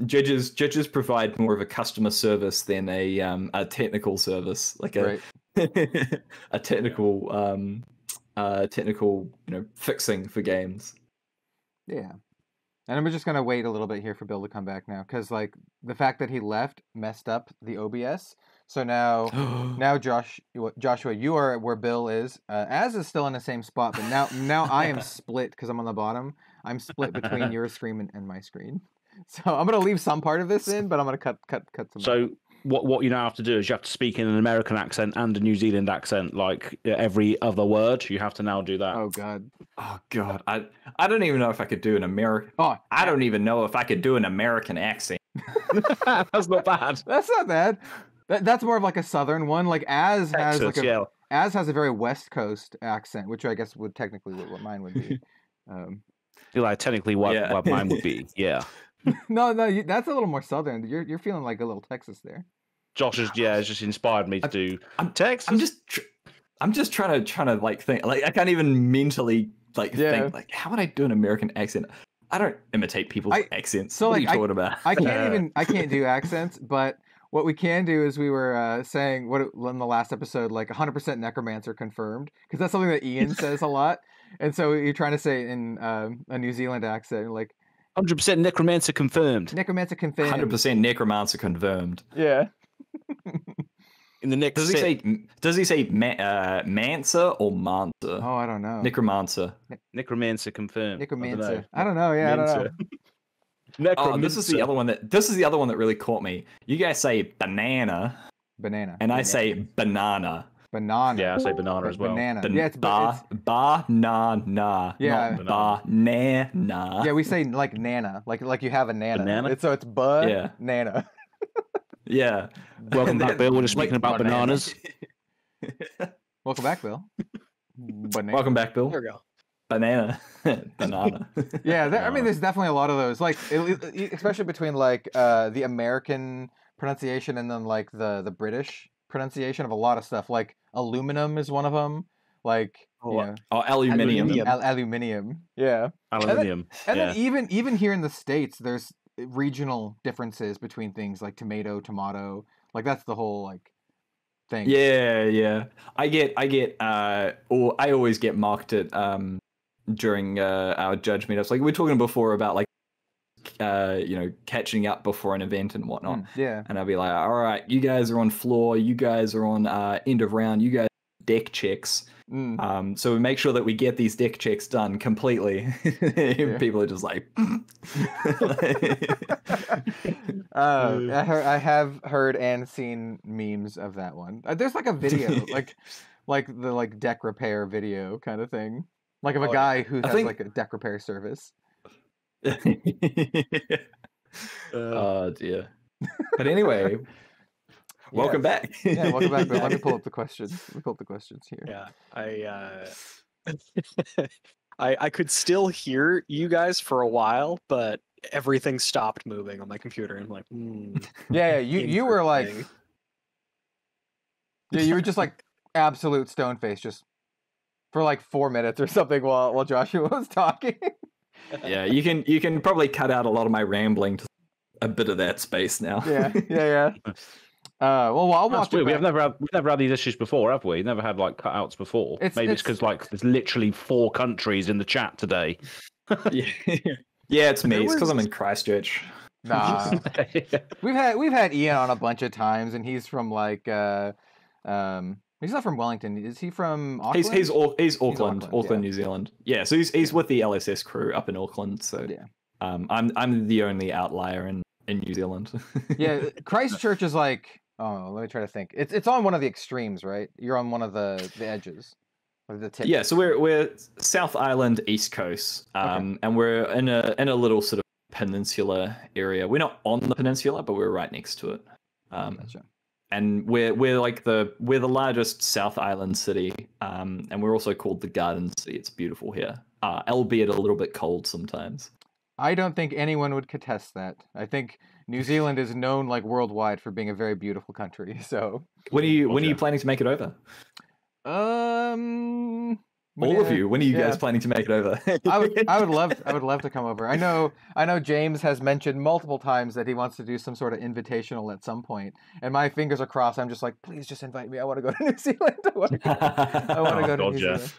Judges provide more of a customer service than a technical service, like a technical technical, fixing for games. Yeah. And I'm just gonna wait a little bit here for Bill to come back now, because like the fact that he left messed up the OBS. So now Joshua, you are where Bill is. Az is still in the same spot, but now I am split because I'm on the bottom. I'm split between your screen and my screen. So I'm gonna leave some part of this in, but I'm gonna cut some. So what you now have to do is you have to speak in an American accent and a New Zealand accent, like every other word. You have to now do that. Oh God. Oh God. I don't even know if I could do an American. Oh, I don't even know if I could do an American accent. That's not bad. That's not bad. That's more of like a southern one. Like Az has Texas, like yeah. Az has a very West Coast accent, which I guess would technically what mine would be. Like technically what mine would be. Yeah. No, that's a little more southern. You're feeling like a little Texas there. Josh has just inspired me to do Texas. I'm just trying to like think. Like I can't even mentally think like how would I do an American accent? I don't imitate people's accents. So what are you talking about? I can't do accents, but what we can do is we were saying in the last episode, like 100% necromancer confirmed, because that's something that Ian says a lot. And so you're trying to say it in a New Zealand accent, like 100% necromancer confirmed. Necromancer confirmed. 100% necromancer confirmed. Yeah. In the next does he say mancer or mancer? Oh, I don't know. Necromancer. Necromancer confirmed. Necromancer. I don't know. Yeah, I don't know. Oh, this is the other one that really caught me. You guys say banana, and I say banana. Banana. Yeah, I say banana as well. Banana. Yeah, it's banana. Yeah, banana. Yeah, we say like nana, like you have a nana. Banana? It's nana. Yeah. Welcome back, Bill. We're just speaking about bananas. Welcome back, Bill. Banana. Welcome back, Bill. There we go. Banana. Yeah, I mean, there's definitely a lot of those, like especially between like the American pronunciation and then like the British pronunciation of a lot of stuff. Like aluminum is one of them. Like aluminium. Aluminium. Yeah. Aluminium. And then even here in the States, there's regional differences between things like tomato. Like that's the whole like thing. Yeah. I always get mocked at during our judge meetups. Like we were talking before about like catching up before an event and whatnot. Yeah. And I'll be like, all right, you guys are on floor, you guys are on end of round, you guys deck checks. So we make sure that we get these deck checks done completely. People are just like I have heard and seen memes of that one. There's like a video like the deck repair video kind of thing, like of a guy who has like a deck repair service. Oh dear. But anyway, welcome back. Yeah, welcome back. Let me pull up the questions. Here. Yeah, I could still hear you guys for a while, but everything stopped moving on my computer. I'm like, yeah. You were like, you were just like absolute stone face, just for like 4 minutes or something while Joshua was talking. Yeah, you can probably cut out a lot of my rambling to a bit of that space now. Yeah. Well, I'll watch it. We've never had these issues before, have we? Never had like cutouts before. Maybe it's because like there's literally 4 countries in the chat today. Yeah, it's me. It's because I'm in Christchurch. Nah, we've had Ian on a bunch of times, and he's from like he's not from Wellington. Is he from Auckland? He's Auckland, yeah. New Zealand. Yeah, so he's with the LSS crew up in Auckland. So yeah, I'm the only outlier in New Zealand. Yeah, Christchurch is like, oh, let me try to think. It's on one of the extremes, right? You're on one of the edges, of the tip. Yeah, so we're South Island, East Coast, and we're in a little sort of peninsula area. We're not on the peninsula, but we're right next to it. Gotcha. And we're the largest South Island city, and we're also called the Garden City. It's beautiful here, albeit a little bit cold sometimes. I don't think anyone would contest that. I think New Zealand is known like worldwide for being a very beautiful country. So when are you planning to make it over? All of you. When are you guys planning to make it over? I would love to come over. I know James has mentioned multiple times that he wants to do some sort of invitational at some point, and my fingers are crossed. I'm just like, please just invite me. I want to go to New Zealand. I want to go to New Zealand.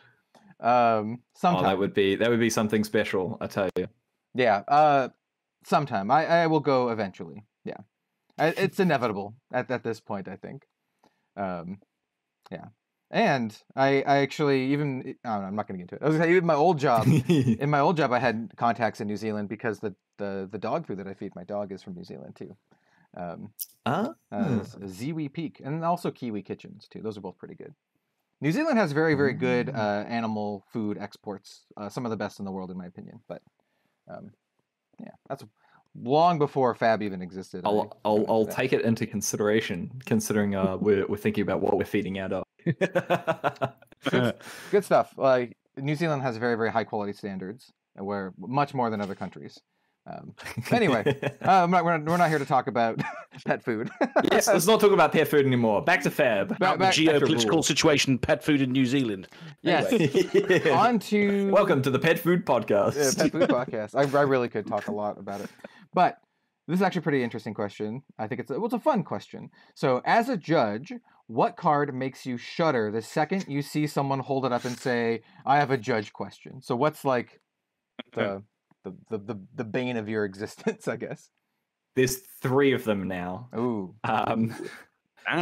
Sometime. Oh, that would be something special, I tell you. Yeah. Sometime. I will go eventually. Yeah. It's inevitable at this point, I think. Yeah. And I actually even I'm not going to get into it. I was going to say, even my old job, in my old job, I had contacts in New Zealand because the dog food that I feed my dog is from New Zealand too. Ziwi Peak and also Kiwi Kitchens too. Those are both pretty good. New Zealand has very, very good animal food exports. Some of the best in the world, in my opinion. But yeah, that's long before FAB even existed. I'll take it into consideration, considering we're thinking about what we're feeding our dog. Good stuff. Like New Zealand has very, very high quality standards, and we're much more than other countries. Anyway, we're not here to talk about pet food. Yes, let's not talk about pet food anymore. Back to FAB. Back the geopolitical situation, pet food in New Zealand. Yes. Anyway. On to... Welcome to the Pet Food Podcast. Yeah, Pet Food Podcast. I really could talk a lot about it. But this is actually a pretty interesting question. I think it's a fun question. So, as a judge, what card makes you shudder the second you see someone hold it up and say, "I have a judge question"? So, what's like the bane of your existence, I guess? There's 3 of them now. Ooh. So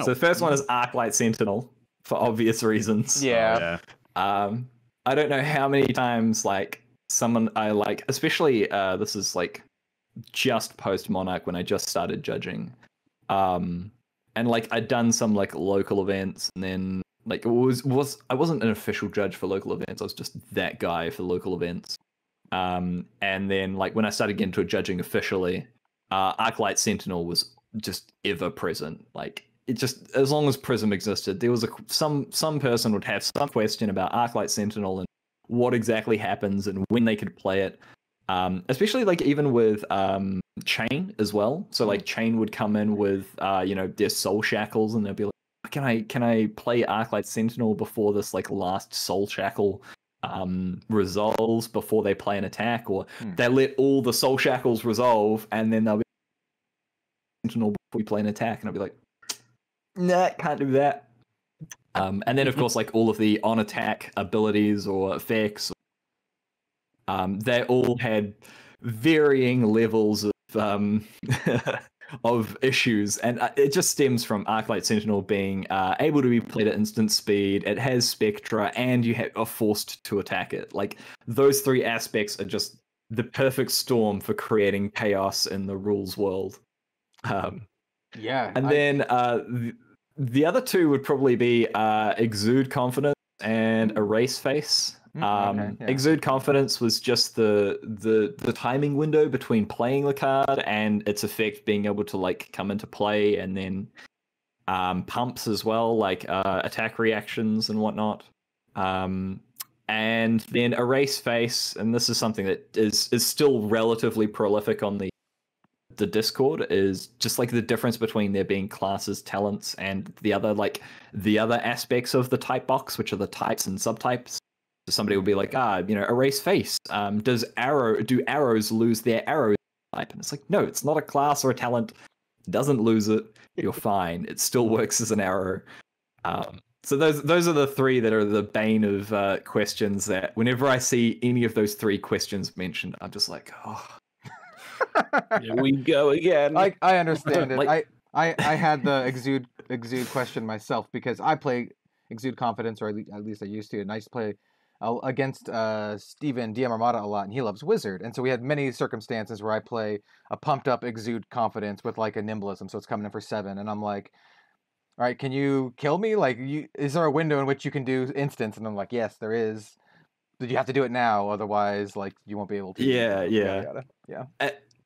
the first one is Arclight Sentinel for obvious reasons. Yeah. I don't know how many times like someone I like, especially this is like just post Monarch when I just started judging. And like I'd done some like local events, and then like I wasn't an official judge for local events. I was just that guy for local events. And then like when I started getting to judging officially, Arclight Sentinel was just ever present. Like it just, as long as Prism existed, there was some person would have some question about Arclight Sentinel and what exactly happens and when they could play it. Especially like even with Chain as well. So like Chain would come in with their Soul Shackles, and they'll be like, can I play Arclight Sentinel before this like last Soul Shackle resolves before they play an attack, or they let all the Soul Shackles resolve and then they'll be Sentinel before we play an attack, and I'll be like, nah, can't do that. And then of course like all of the on attack abilities or effects, they all had varying levels of of issues, and it just stems from Arclight Sentinel being able to be played at instant speed. It has Spectra, and you are forced to attack it. Like those 3 aspects are just the perfect storm for creating chaos in the rules world. Then the other 2 would probably be Exude Confidence and Erase Face. Exude Confidence was just the timing window between playing the card and its effect being able to like come into play, and then pumps as well, like attack reactions and whatnot. And then Erase Face, and this is something that is still relatively prolific on the Discord, is just like the difference between there being classes, talents, and the other aspects of the type box, which are the types and subtypes. So somebody will be like, Erase Face. Do arrows lose their arrow type? And it's like, no, it's not a class or a talent. It doesn't lose it. You're fine. It still works as an arrow. So those are the 3 that are the bane of questions that whenever I see any of those 3 questions mentioned, I'm just like, oh. Here we go again. I understand it. I had the exude question myself because I play Exude Confidence, or at least I used to, and I used to play against Steven DM Armada a lot, and he loves Wizard, and so we had many circumstances where I play a pumped up Exude Confidence with like a Nimblism, so it's coming in for 7, and I'm like, all right, can you kill me? Like, is there a window in which you can do instance? And I'm like, yes, there is. But you have to do it now, otherwise, like, you won't be able to. Yeah.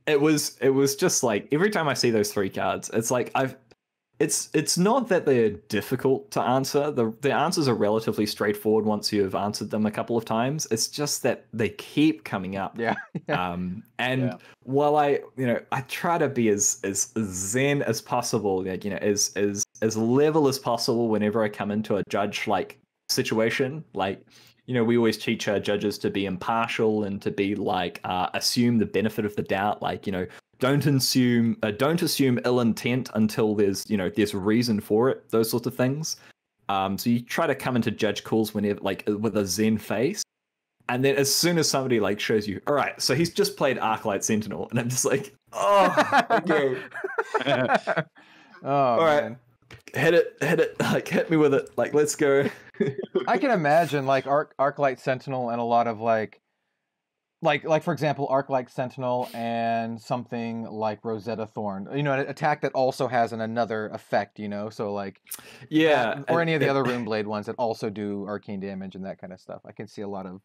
It was just like every time I see those 3 cards, it's like it's not that they're difficult to answer. The answers are relatively straightforward once you've answered them a couple of times. It's just that they keep coming up. Yeah. While I try to be as zen as possible, like, as level as possible whenever I come into a judge like situation, like, we always teach our judges to be impartial and to be like assume the benefit of the doubt, like, don't assume ill intent until there's reason for it, those sorts of things. So you try to come into judge calls whenever, like, with a zen face. And then as soon as somebody like shows you, all right, so he's just played Arclight Sentinel, and I'm just like, oh, okay. Oh, all right, man. hit it, like hit me with it, like let's go. I can imagine like Arclight Sentinel and a lot of like for example, Arclight Sentinel and something like Rosetta Thorn. You know, an attack that also has another effect. You know, so like Yeah, or any of the other Runeblade ones that also do arcane damage and that kind of stuff. I can see a lot of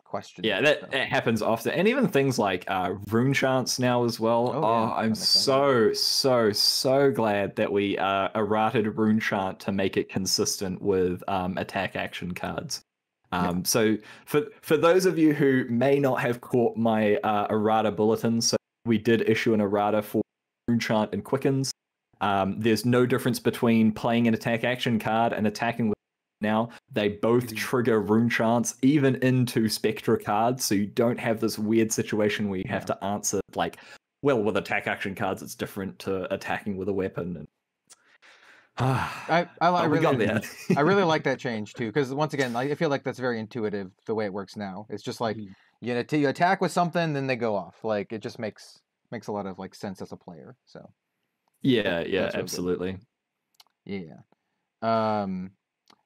questions. Yeah, that happens often, and even things like rune chants now as well. Oh, yeah. I'm so glad that we errated rune chant to make it consistent with attack action cards. So for those of you who may not have caught my errata bulletin, so we did issue an errata for rune chant and quickens. There's no difference between playing an attack action card and attacking with. Now they both trigger rune chants even into Spectra cards, so you don't have this weird situation where you have to answer like, well, with attack action cards it's different to attacking with a weapon. And I really like that change too, because once again, I feel like that's very intuitive the way it works now. It's just like you attack with something, then they go off. Like it just makes a lot of like sense as a player. So yeah, absolutely. Good. Yeah.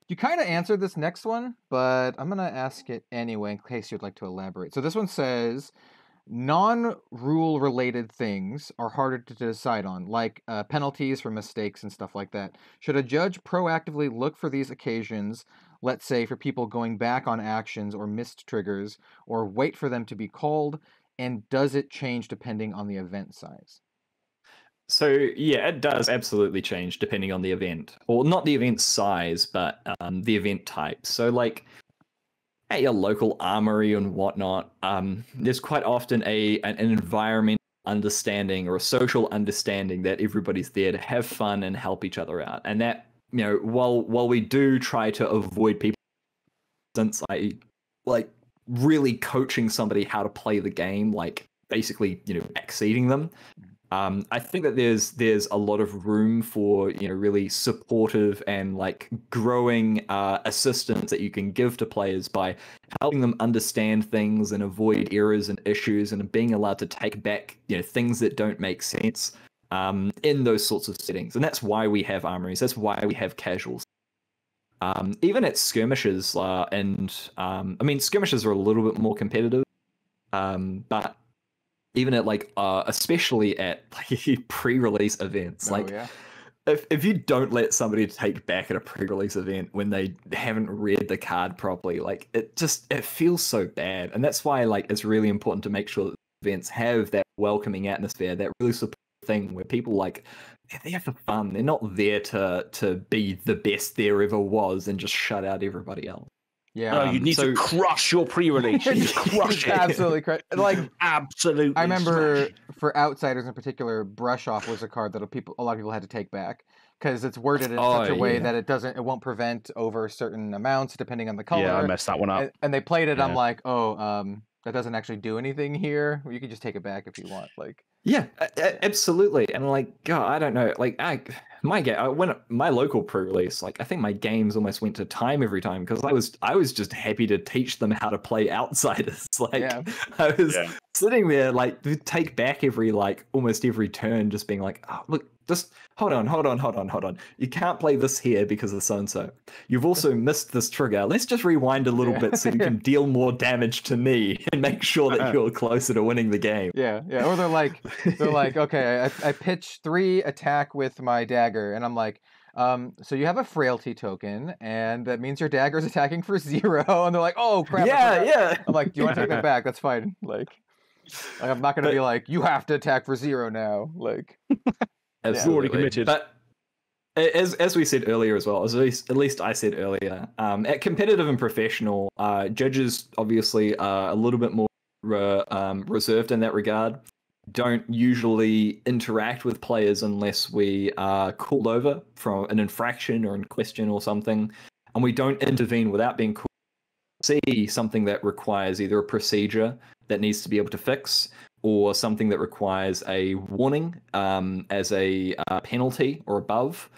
You kind of answered this next one, but I'm going to ask it anyway in case you'd like to elaborate. So this one says, non-rule related things are harder to decide on, like penalties for mistakes and stuff like that. Should a judge proactively look for these occasions, let's say for people going back on actions or missed triggers, or wait for them to be called? And does it change depending on the event size? So yeah, it does absolutely change depending on the event, or not the event size, but the event type. So like at your local armory and whatnot, there's quite often an environmental understanding or a social understanding that everybody's there to have fun and help each other out. And that, you know, while we do try to avoid people, since I like really coaching somebody how to play the game, like basically, you know, backseating them. I think that there's a lot of room for, you know, really supportive and like growing assistance that you can give to players by helping them understand things and avoid errors and issues, and being allowed to take back, you know, things that don't make sense in those sorts of settings. And that's why we have armories. That's why we have casuals. Even at skirmishes, I mean, skirmishes are a little bit more competitive, but even at like especially at like pre-release events, if you don't let somebody take back at a pre-release event when they haven't read the card properly, like it feels so bad. And that's why like it's really important to make sure that events have that welcoming atmosphere, that really support thing where people like they have fun. They're not there to be the best there ever was and just shut out everybody else. Yeah, no, you need to crush your pre-release. You crush it. Absolutely crush. Like absolutely. I remember for Outsiders in particular, Brush Off was a card that a lot of people had to take back because it's worded in such a way that it won't prevent over certain amounts depending on the color. Yeah, I messed that one up. And they played it. Yeah. I'm like, that doesn't actually do anything here. You can just take it back if you want. Like. Yeah, absolutely. And like, God, I don't know. Like, when my local pre-release, like, I think my games almost went to time every time because I was just happy to teach them how to play Outsiders. Like, I was sitting there like to take back almost every turn, just being like, oh, look, just hold on. You can't play this here because of so and so. You've also missed this trigger. Let's just rewind a little bit so you can deal more damage to me and make sure that you're closer to winning the game. Yeah. Or they're like, okay, I pitch 3 attack with my dagger, and I'm like, so you have a frailty token, and that means your dagger's attacking for 0. And they're like, oh crap. Yeah. I'm like, do you want to take that back? That's fine. Like I'm not gonna be like, you have to attack for 0 now. Like. Absolutely. Already committed. But as we said earlier as well, at least I said earlier, at competitive and professional, judges obviously are a little bit more reserved in that regard. Don't usually interact with players unless we are called over from an infraction or in question or something, and we don't intervene without being called. See something that requires either a procedure that needs to be able to fix, or something that requires a warning as a penalty or above,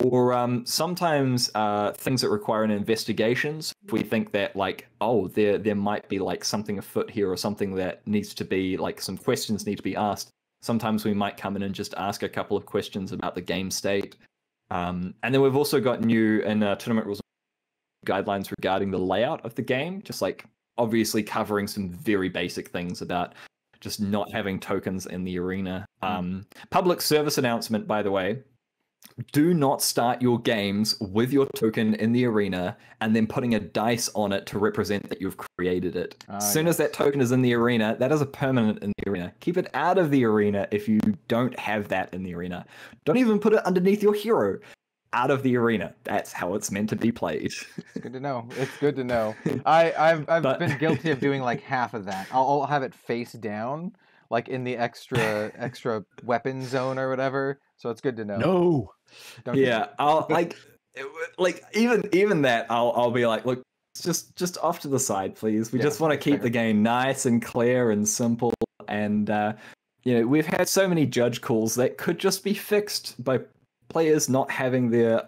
Or sometimes things that require an investigation. So if we think that like, oh, there might be like something afoot here or something that needs to be like some questions need to be asked. Sometimes we might come in and just ask a couple of questions about the game state. And then we've also got new in tournament rules guidelines regarding the layout of the game, just like obviously covering some very basic things about just not having tokens in the arena. Public service announcement, by the way. Do not start your games with your token in the arena and then putting a dice on it to represent that you've created it. As soon as that token is in the arena, that is a permanent in the arena. Keep it out of the arena if you don't have that in the arena. Don't even put it underneath your hero. Out of the arena. That's how it's meant to be played. It's good to know. It's good to know. I've been guilty of doing like half of that. I'll have it face down, like in the extra weapon zone or whatever. So it's good to know. No. I'll like even that. I'll be like, look, just off to the side, please. We just want to keep the game nice and clear and simple. And we've had so many judge calls that could just be fixed by players not having their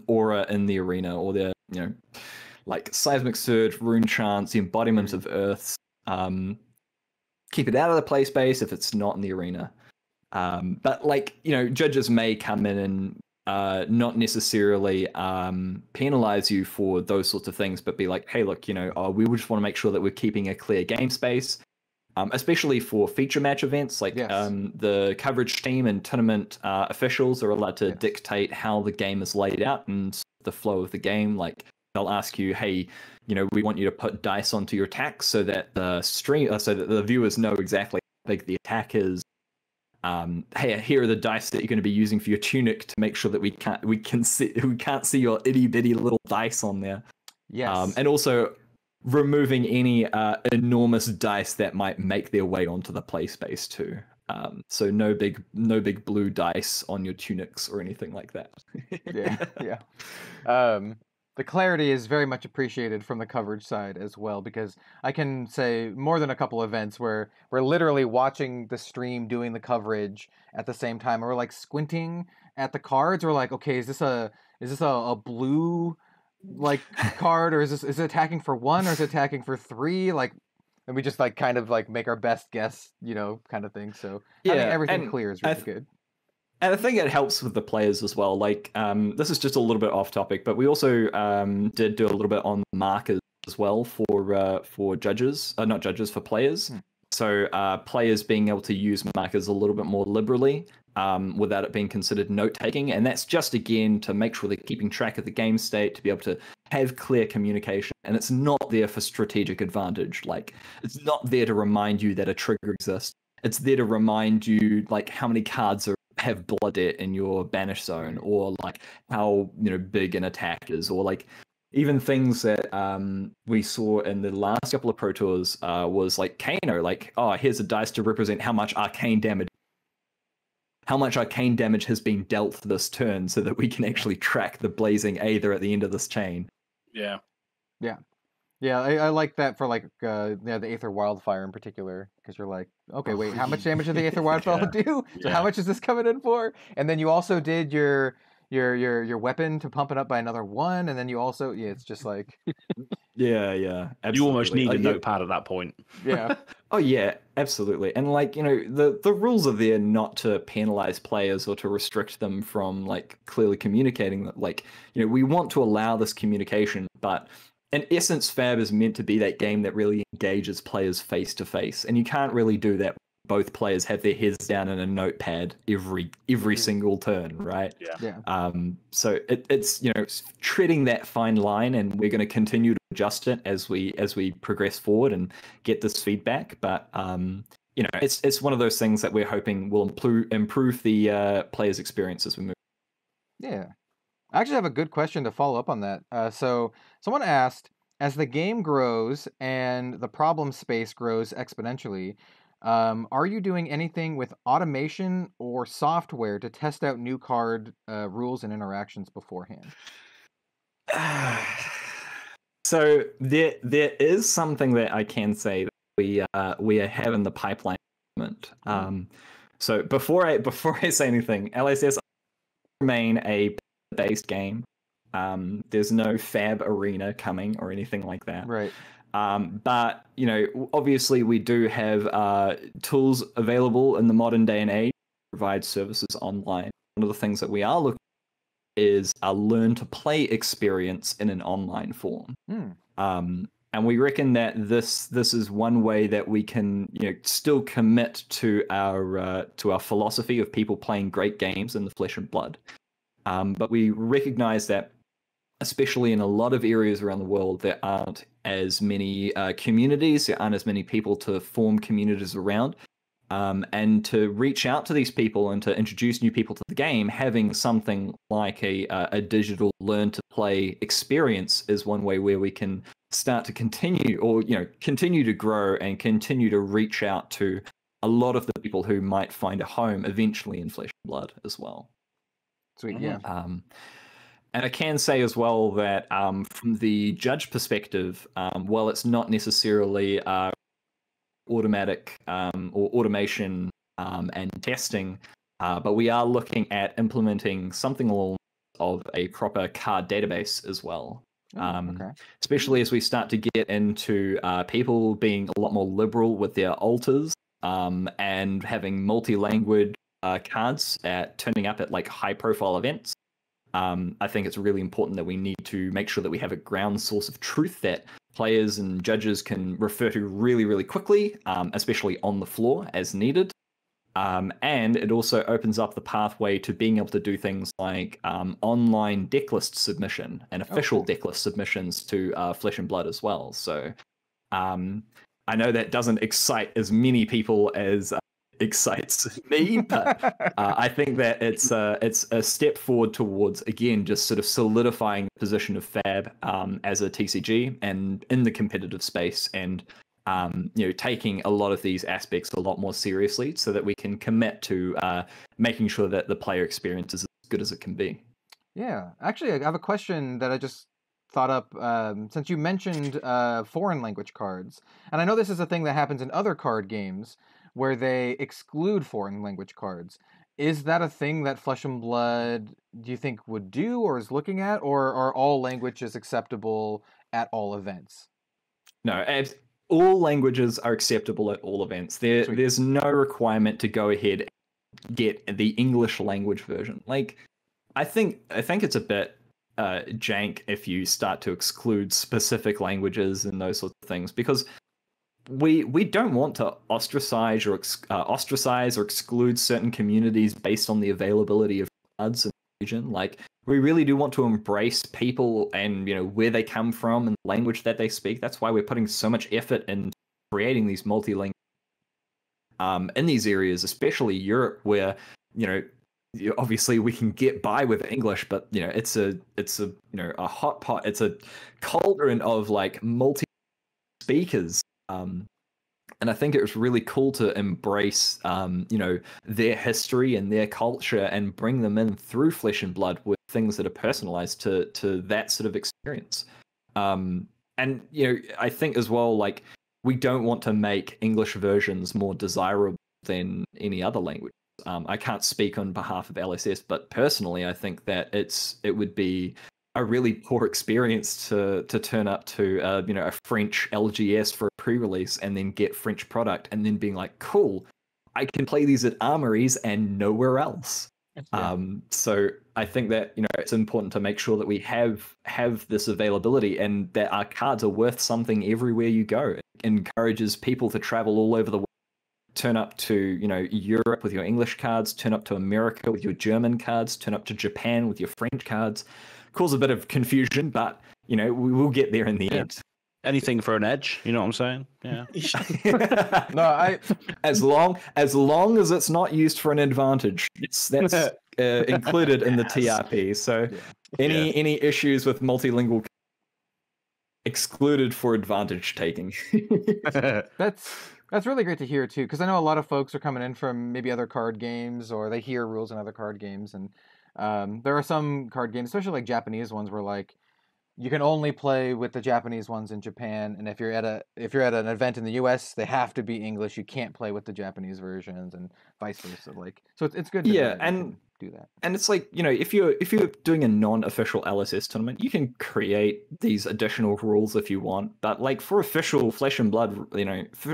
aura in the arena or their like seismic surge, rune chance, the embodiment of earths. Keep it out of the play space if it's not in the arena. But like judges may come in and not necessarily penalize you for those sorts of things, but be like, hey, look, we just want to make sure that we're keeping a clear game space. Especially for feature match events, like the coverage team and tournament officials are allowed to dictate how the game is laid out and the flow of the game. Like they'll ask you, hey, we want you to put dice onto your attacks so that the viewers know exactly how big the attack is. Hey, here are the dice that you're going to be using for your tunic to make sure that we can't see your itty bitty little dice on there. Yes, and also removing any enormous dice that might make their way onto the play space too. So no big blue dice on your tunics or anything like that. The clarity is very much appreciated from the coverage side as well, because I can say more than a couple events where we're literally watching the stream doing the coverage at the same time, and we're like squinting at the cards. We're like, okay, is this a blue like card, or is it attacking for 1 or is it attacking for 3? Like, and we just like kind of like make our best guess, kind of thing. So having everything clear is really good. And I think it helps with the players as well. Like, this is just a little bit off topic, but we also did do a little bit on markers as well for judges, not judges, for players. So players being able to use markers a little bit more liberally without it being considered note-taking. And that's just, again, to make sure they're keeping track of the game state, to be able to have clear communication. And it's not there for strategic advantage. Like, it's not there to remind you that a trigger exists. It's there to remind you, like, how many cards have blood debt in your banish zone, or like how big an attack is, or like even things that we saw in the last couple of Pro Tours was like Kano, like, oh, here's a dice to represent how much arcane damage has been dealt this turn, so that we can actually track the blazing Aether at the end of this chain. I like that for like the Aether Wildfire in particular, because you're like, okay, wait, how much damage did the Aether Wildfire do? So how much is this coming in for? And then you also did your weapon to pump it up by another 1, and then you also it's just like absolutely. You almost need a notepad at that point. Oh yeah, absolutely. And like the rules are there not to penalize players or to restrict them from like clearly communicating that, like, we want to allow this communication, but in essence, FAB is meant to be that game that really engages players face to face, and you can't really do that. Both players have their heads down in a notepad every single turn, right? So it's treading that fine line, and we're going to continue to adjust it as we progress forward and get this feedback. But it's one of those things that we're hoping will improve the players' experience as we move. Yeah. I actually have a good question to follow up on that. So someone asked, as the game grows and the problem space grows exponentially, are you doing anything with automation or software to test out new card rules and interactions beforehand? So there is something that I can say that we have in the pipeline. So before I say anything, LSS, remain a based game. There's no FAB Arena coming or anything like that. Right. But obviously we do have tools available in the modern day and age to provide services online. One of the things that we are looking at is a learn to play experience in an online form. And we reckon that this is one way that we can still commit to our philosophy of people playing great games in the flesh and blood. But we recognize that, especially in a lot of areas around the world, there aren't as many communities, there aren't as many people to form communities around. And to reach out to these people and to introduce new people to the game, having something like a digital learn to play experience is one way where we can start to continue to grow and continue to reach out to a lot of the people who might find a home eventually in Flesh and Blood as well. Sweet, yeah. And I can say as well that from the judge perspective, while it's not necessarily automatic or automation and testing, but we are looking at implementing something along of a proper card database as well. Okay. Especially as we start to get into people being a lot more liberal with their alters and having multi-language cards turning up at like high-profile events. I think it's really important that we need to make sure that we have a ground source of truth that players and judges can refer to really, really quickly, especially on the floor as needed. And it also opens up the pathway to being able to do things like online decklist submission and official decklist submissions to Flesh and Blood as well. So I know that doesn't excite as many people as excites me, but I think that it's a step forward towards, again, just sort of solidifying the position of FAB as a TCG and in the competitive space, and taking a lot of these aspects a lot more seriously so that we can commit to making sure that the player experience is as good as it can be. Yeah, actually, I have a question that I just thought up since you mentioned foreign language cards, and I know this is a thing that happens in other card games where they exclude foreign language cards. Is that a thing that Flesh and Blood, do you think, would do or is looking at, or are all languages acceptable at all events? No, all languages are acceptable at all events. There's no requirement to go ahead and get the English language version. Like, I think it's a bit jank if you start to exclude specific languages and those sorts of things, because we don't want to ostracize or exclude certain communities based on the availability of cards in the region. Like, we really do want to embrace people and where they come from and the language that they speak. That's why we're putting so much effort in creating these multi-language in these areas, especially Europe, where obviously we can get by with English, but it's a hot pot. It's a cauldron of like multi speakers. And I think it was really cool to embrace, their history and their culture and bring them in through Flesh and Blood with things that are personalized to that sort of experience. And I think as well, like, we don't want to make English versions more desirable than any other language. I can't speak on behalf of LSS, but personally, I think that it would be a really poor experience to turn up to a French LGS for a pre-release and then get French product and then being like, cool, I can play these at armories and nowhere else. Yeah. So I think that it's important to make sure that we have this availability and that our cards are worth something everywhere you go. It encourages people to travel all over the world. Turn up to Europe with your English cards, turn up to America with your German cards, turn up to Japan with your French cards. Cause a bit of confusion, but we will get there in the end. Anything for an edge, you know what I'm saying? Yeah. No, as long as it's not used for an advantage, that's included in the TRP. So any issues with multilingual excluded for advantage taking. That's really great to hear too, because I know a lot of folks are coming in from maybe other card games, or they hear rules in other card games, and there are some card games, especially like Japanese ones, where like you can only play with the Japanese ones in Japan, and if you're at an event in the US, they have to be English. You can't play with the Japanese versions, and vice versa. Like, so it's good. And do that. And it's like, if you're doing a non-official LSS tournament, you can create these additional rules if you want. But like for official Flesh and Blood,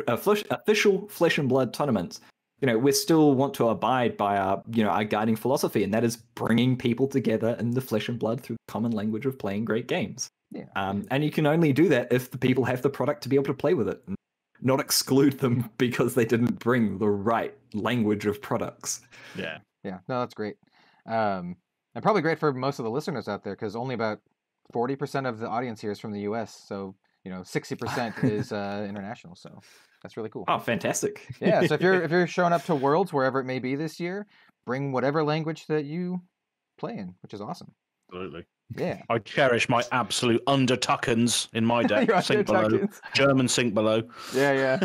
official Flesh and Blood tournaments, we still want to abide by our guiding philosophy, and that is bringing people together in the Flesh and Blood through the common language of playing great games. Yeah. And you can only do that if the people have the product to be able to play with it, and not exclude them because they didn't bring the right language of products. Yeah. Yeah, no, that's great. And probably great for most of the listeners out there, because only about 40% of the audience here is from the US. So, 60% is international. So that's really cool. Oh, fantastic. Yeah, so if you're showing up to Worlds, wherever it may be this year, bring whatever language that you play in, which is awesome. Absolutely. Yeah. I cherish my absolute undertuckens in my deck. Your Sink below. undertuckens. German sink below. Yeah.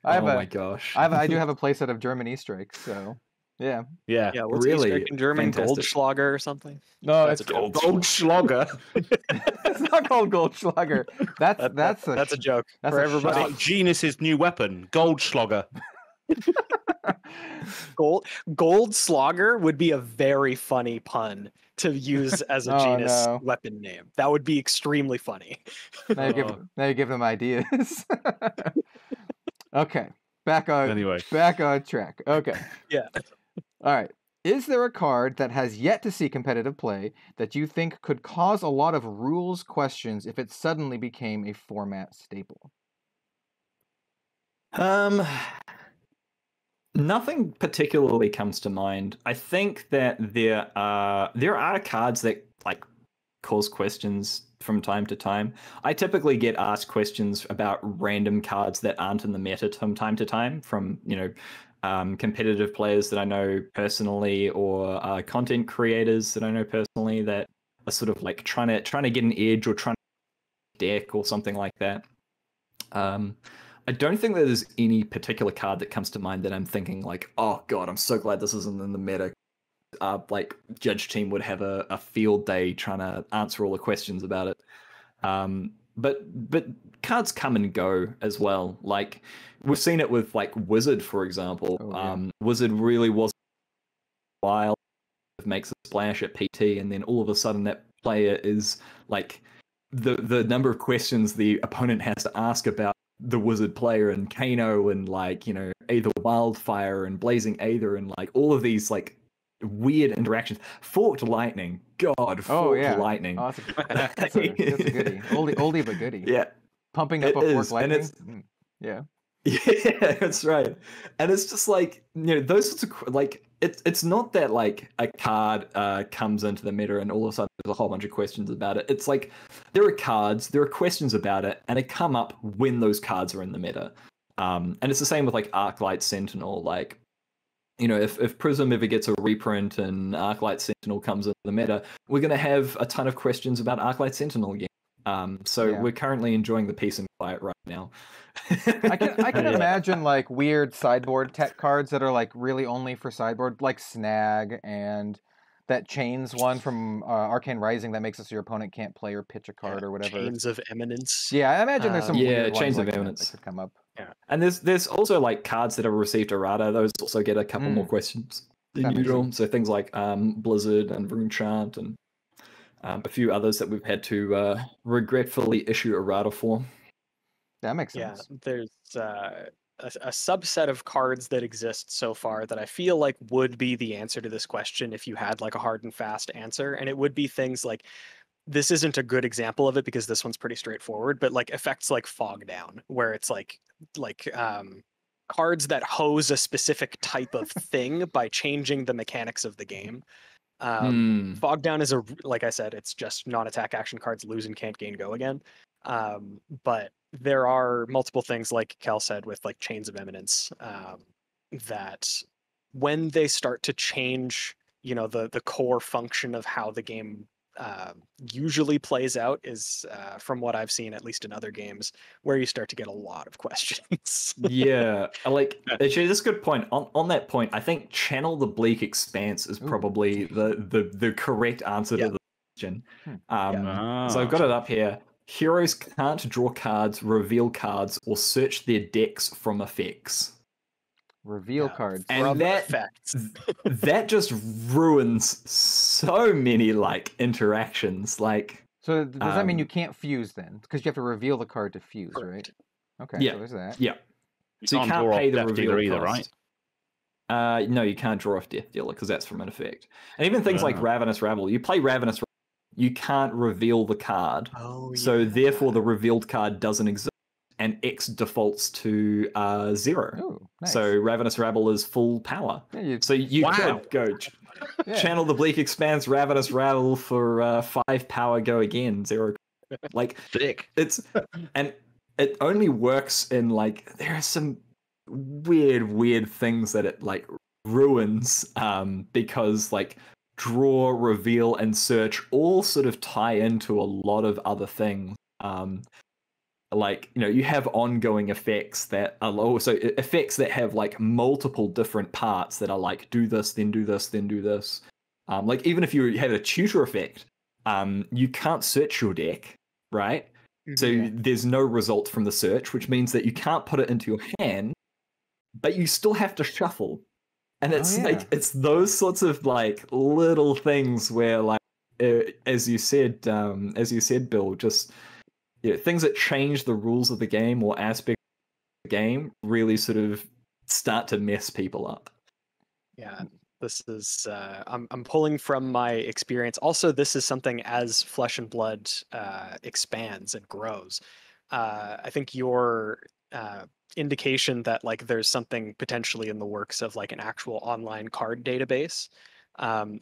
My gosh. I do have a playset of German E-strikes, so yeah. Yeah. Yeah, what's Really Easter egg in German? fantastic. Goldschlager or something? No, That's it's a joke. Goldschlager. it's not called Goldschlager. That's a joke that's for a everybody. shot. Like Genus's new weapon, Goldschlager. Goldschlager would be a very funny pun to use as a Oh, genus no. weapon name. That would be extremely funny. Now you give them ideas. Okay, back on track. Okay. Yeah. All right. Is there a card that has yet to see competitive play that you think could cause a lot of rules questions if it suddenly became a format staple? Nothing particularly comes to mind. I think that there are cards that like cause questions from time to time. I typically get asked questions about random cards that aren't in the meta from time to time from competitive players that I know personally, or content creators that I know personally that are sort of like trying to get an edge or trying to deck or something like that. I don't think that there's any particular card that comes to mind that I'm thinking like, oh god, I'm so glad this isn't in the meta. Like Judge Team would have a field day trying to answer all the questions about it. But cards come and go as well. Like we've seen it with like Wizard, for example. Oh, yeah. Wizard really was wild, makes a splash at PT, and then all of a sudden that player is like the number of questions the opponent has to ask about the Wizard player and Kano and like either Wildfire and Blazing Aether and like all of these like weird interactions. Forked Lightning, God, Forked Lightning. Oh, that's a goodie. Oldie but goodie. Yeah, pumping up a Forked Lightning. Yeah. Yeah, that's right. And it's just like those sorts of like it's not that like a card comes into the meta and all of a sudden there's a whole bunch of questions about it. It's like there are cards, there are questions about it, and they come up when those cards are in the meta. And it's the same with like Arclight Sentinel. Like if Prism ever gets a reprint and Arclight Sentinel comes into the meta, we're going to have a ton of questions about Arclight Sentinel again. So we're currently enjoying the peace and quiet right now. I can imagine like weird sideboard tech cards that are like really only for sideboard, like Snag and that Chains one from Arcane Rising that makes it so your opponent can't play or pitch a card or whatever. Chains of Eminence. Yeah, I imagine there's some weird Chains ones of like Eminence that could come up. Yeah, and there's also like cards that have received errata. Those also get a couple more questions than usual. So things like Blizzard and Rune Chant and a few others that we've had to regretfully issue errata for. That makes sense. Yeah, there's a subset of cards that exist so far that I feel like would be the answer to this question if you had like a hard and fast answer, and it would be things like, this isn't a good example of it because this one's pretty straightforward, but like effects like Fog Down, where it's like cards that hose a specific type of thing by changing the mechanics of the game. Fog Down is like I said, it's just non-attack action cards lose and can't gain go again. But there are multiple things, like Kel said, with like Chains of Eminence, that when they start to change, the core function of how the game usually plays out is, from what I've seen, at least in other games, where you start to get a lot of questions. Yeah, like actually, that's a good point. On that point, I think Channel the Bleak Expanse is probably the correct answer to the question. So I've got it up here. Heroes can't draw cards, reveal cards, or search their decks from effects. Reveal cards. And that just ruins so many like interactions. Like, so does that mean you can't fuse then? Because you have to reveal the card to fuse, Correct. right? Okay, Yeah. so there's that. Yeah. You So you can't can't draw pay off the Death reveal Dealer either, cost. right? No, you can't draw off Death Dealer because that's from an effect. And even things like Ravenous Rabble, you play Ravenous Rabble, you can't reveal the card. So therefore the revealed card doesn't exist and X defaults to 0. Ooh, nice. So Ravenous Rabble is full power. Yeah, So you could go channel the Bleak Expanse, Ravenous Rabble for 5 power, go again, 0. Like, Sick. And it only works in like, there are some weird things that it like ruins because like draw, reveal, and search all sort of tie into a lot of other things. Like, you know, you have ongoing effects that are also effects that have like multiple different parts that are like do this, then do this, then do this. Like even if you had a tutor effect, you can't search your deck, right? So there's no result from the search, which means that you can't put it into your hand, but you still have to shuffle. And it's like it's those sorts of like little things where like as you said, Bill, just things that change the rules of the game or aspects of the game really sort of start to mess people up. Yeah, this is I'm pulling from my experience. Also, this is something as Flesh and Blood expands and grows. I think your indication that like there's something potentially in the works of like an actual online card database.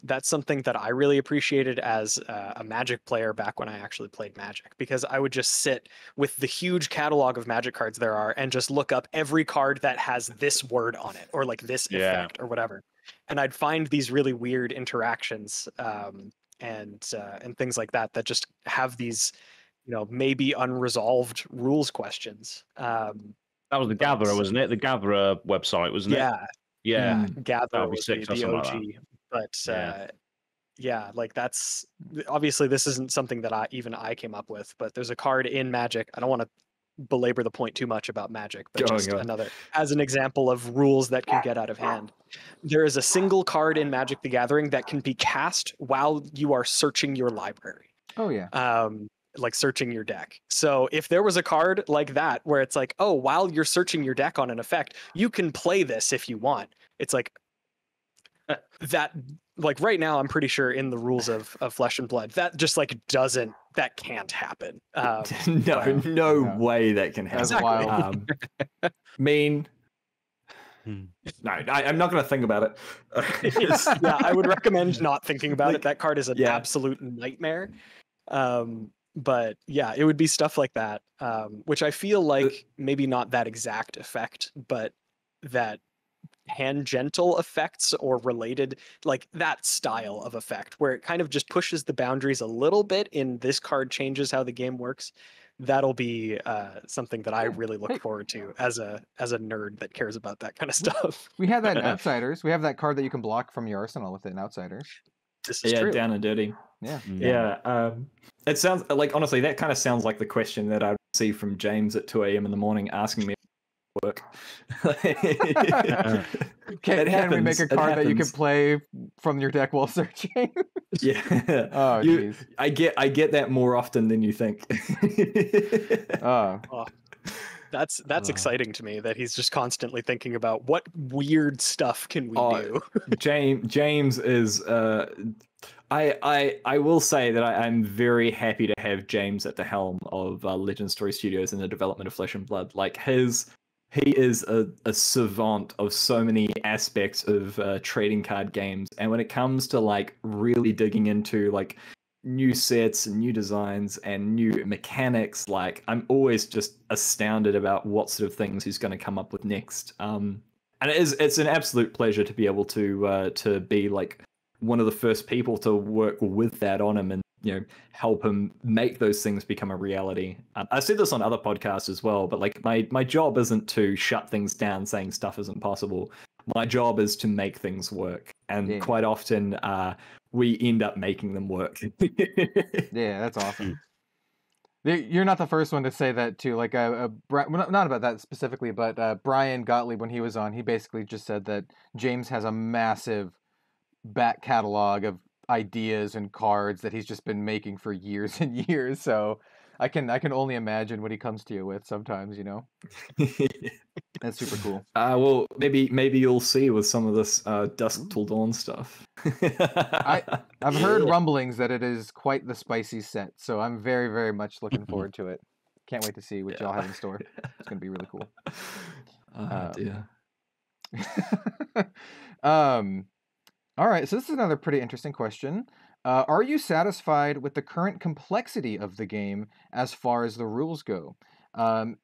That's something that I really appreciated as a Magic player back when I actually played Magic, because I would just sit with the huge catalog of Magic cards there are and just look up every card that has this word on it or like this effect or whatever. And I'd find these really weird interactions and things like that that just have these, maybe unresolved rules questions. That was the Gatherer, wasn't it? The Gatherer website, wasn't it? Yeah. Gatherer was the OG. Like But like that's obviously this isn't something that I came up with, but there's a card in Magic. I don't want to belabor the point too much about Magic, but another as an example of rules that can get out of hand. There is a single card in Magic the Gathering that can be cast while you are searching your library. Oh yeah. Like searching your deck. So if there was a card like that where it's like, oh, while you're searching your deck on an effect, you can play this if you want. It's like that, like right now, I'm pretty sure in the rules of Flesh and Blood, that just like that can't happen. No way that can happen. That's wild. No, I'm not going to think about it. I would recommend not thinking about it. That card is an absolute nightmare. But yeah, it would be stuff like that, which I feel like maybe not that exact effect, but that tangential effects or related, like that style of effect where it kind of just pushes the boundaries a little bit in this card changes how the game works. That'll be something that I really look forward to as a nerd that cares about that kind of stuff. We have that in Outsiders. We have that card that you can block from your arsenal with it in Outsiders. This is true. Down and dirty. Yeah. It sounds like, honestly, that kind of sounds like the question that I see from James at 2 a.m. in the morning asking me work. Can we make a card that you can play from your deck while searching? Yeah. Oh, jeez. I get that more often than you think. That's exciting to me that he's just constantly thinking about what weird stuff can we do. James is I will say that I'm very happy to have James at the helm of Legend Story Studios in the development of Flesh and Blood. Like he is a savant of so many aspects of trading card games, and when it comes to like really digging into like new sets and new designs and new mechanics, like I'm always just astounded about what sort of things he's going to come up with next. And it's an absolute pleasure to be able to be like one of the first people to work with that on him and help him make those things become a reality. I said this on other podcasts as well, but like my job isn't to shut things down saying stuff isn't possible. My job is to make things work, and quite often we end up making them work. Yeah, that's awesome. You're not the first one to say that too. Like, well, not about that specifically, but Brian Gottlieb, when he was on, he basically just said that James has a massive back catalog of ideas and cards that he's just been making for years and years. So I can only imagine what he comes to you with sometimes. That's super cool. Well, maybe you'll see with some of this Dusk Till Dawn stuff. I've heard rumblings that it is quite the spicy set, so I'm very, very much looking forward to it. Can't wait to see what y'all have in store. It's gonna be really cool. Dear. All right, so this is another pretty interesting question. Are you satisfied with the current complexity of the game as far as the rules go?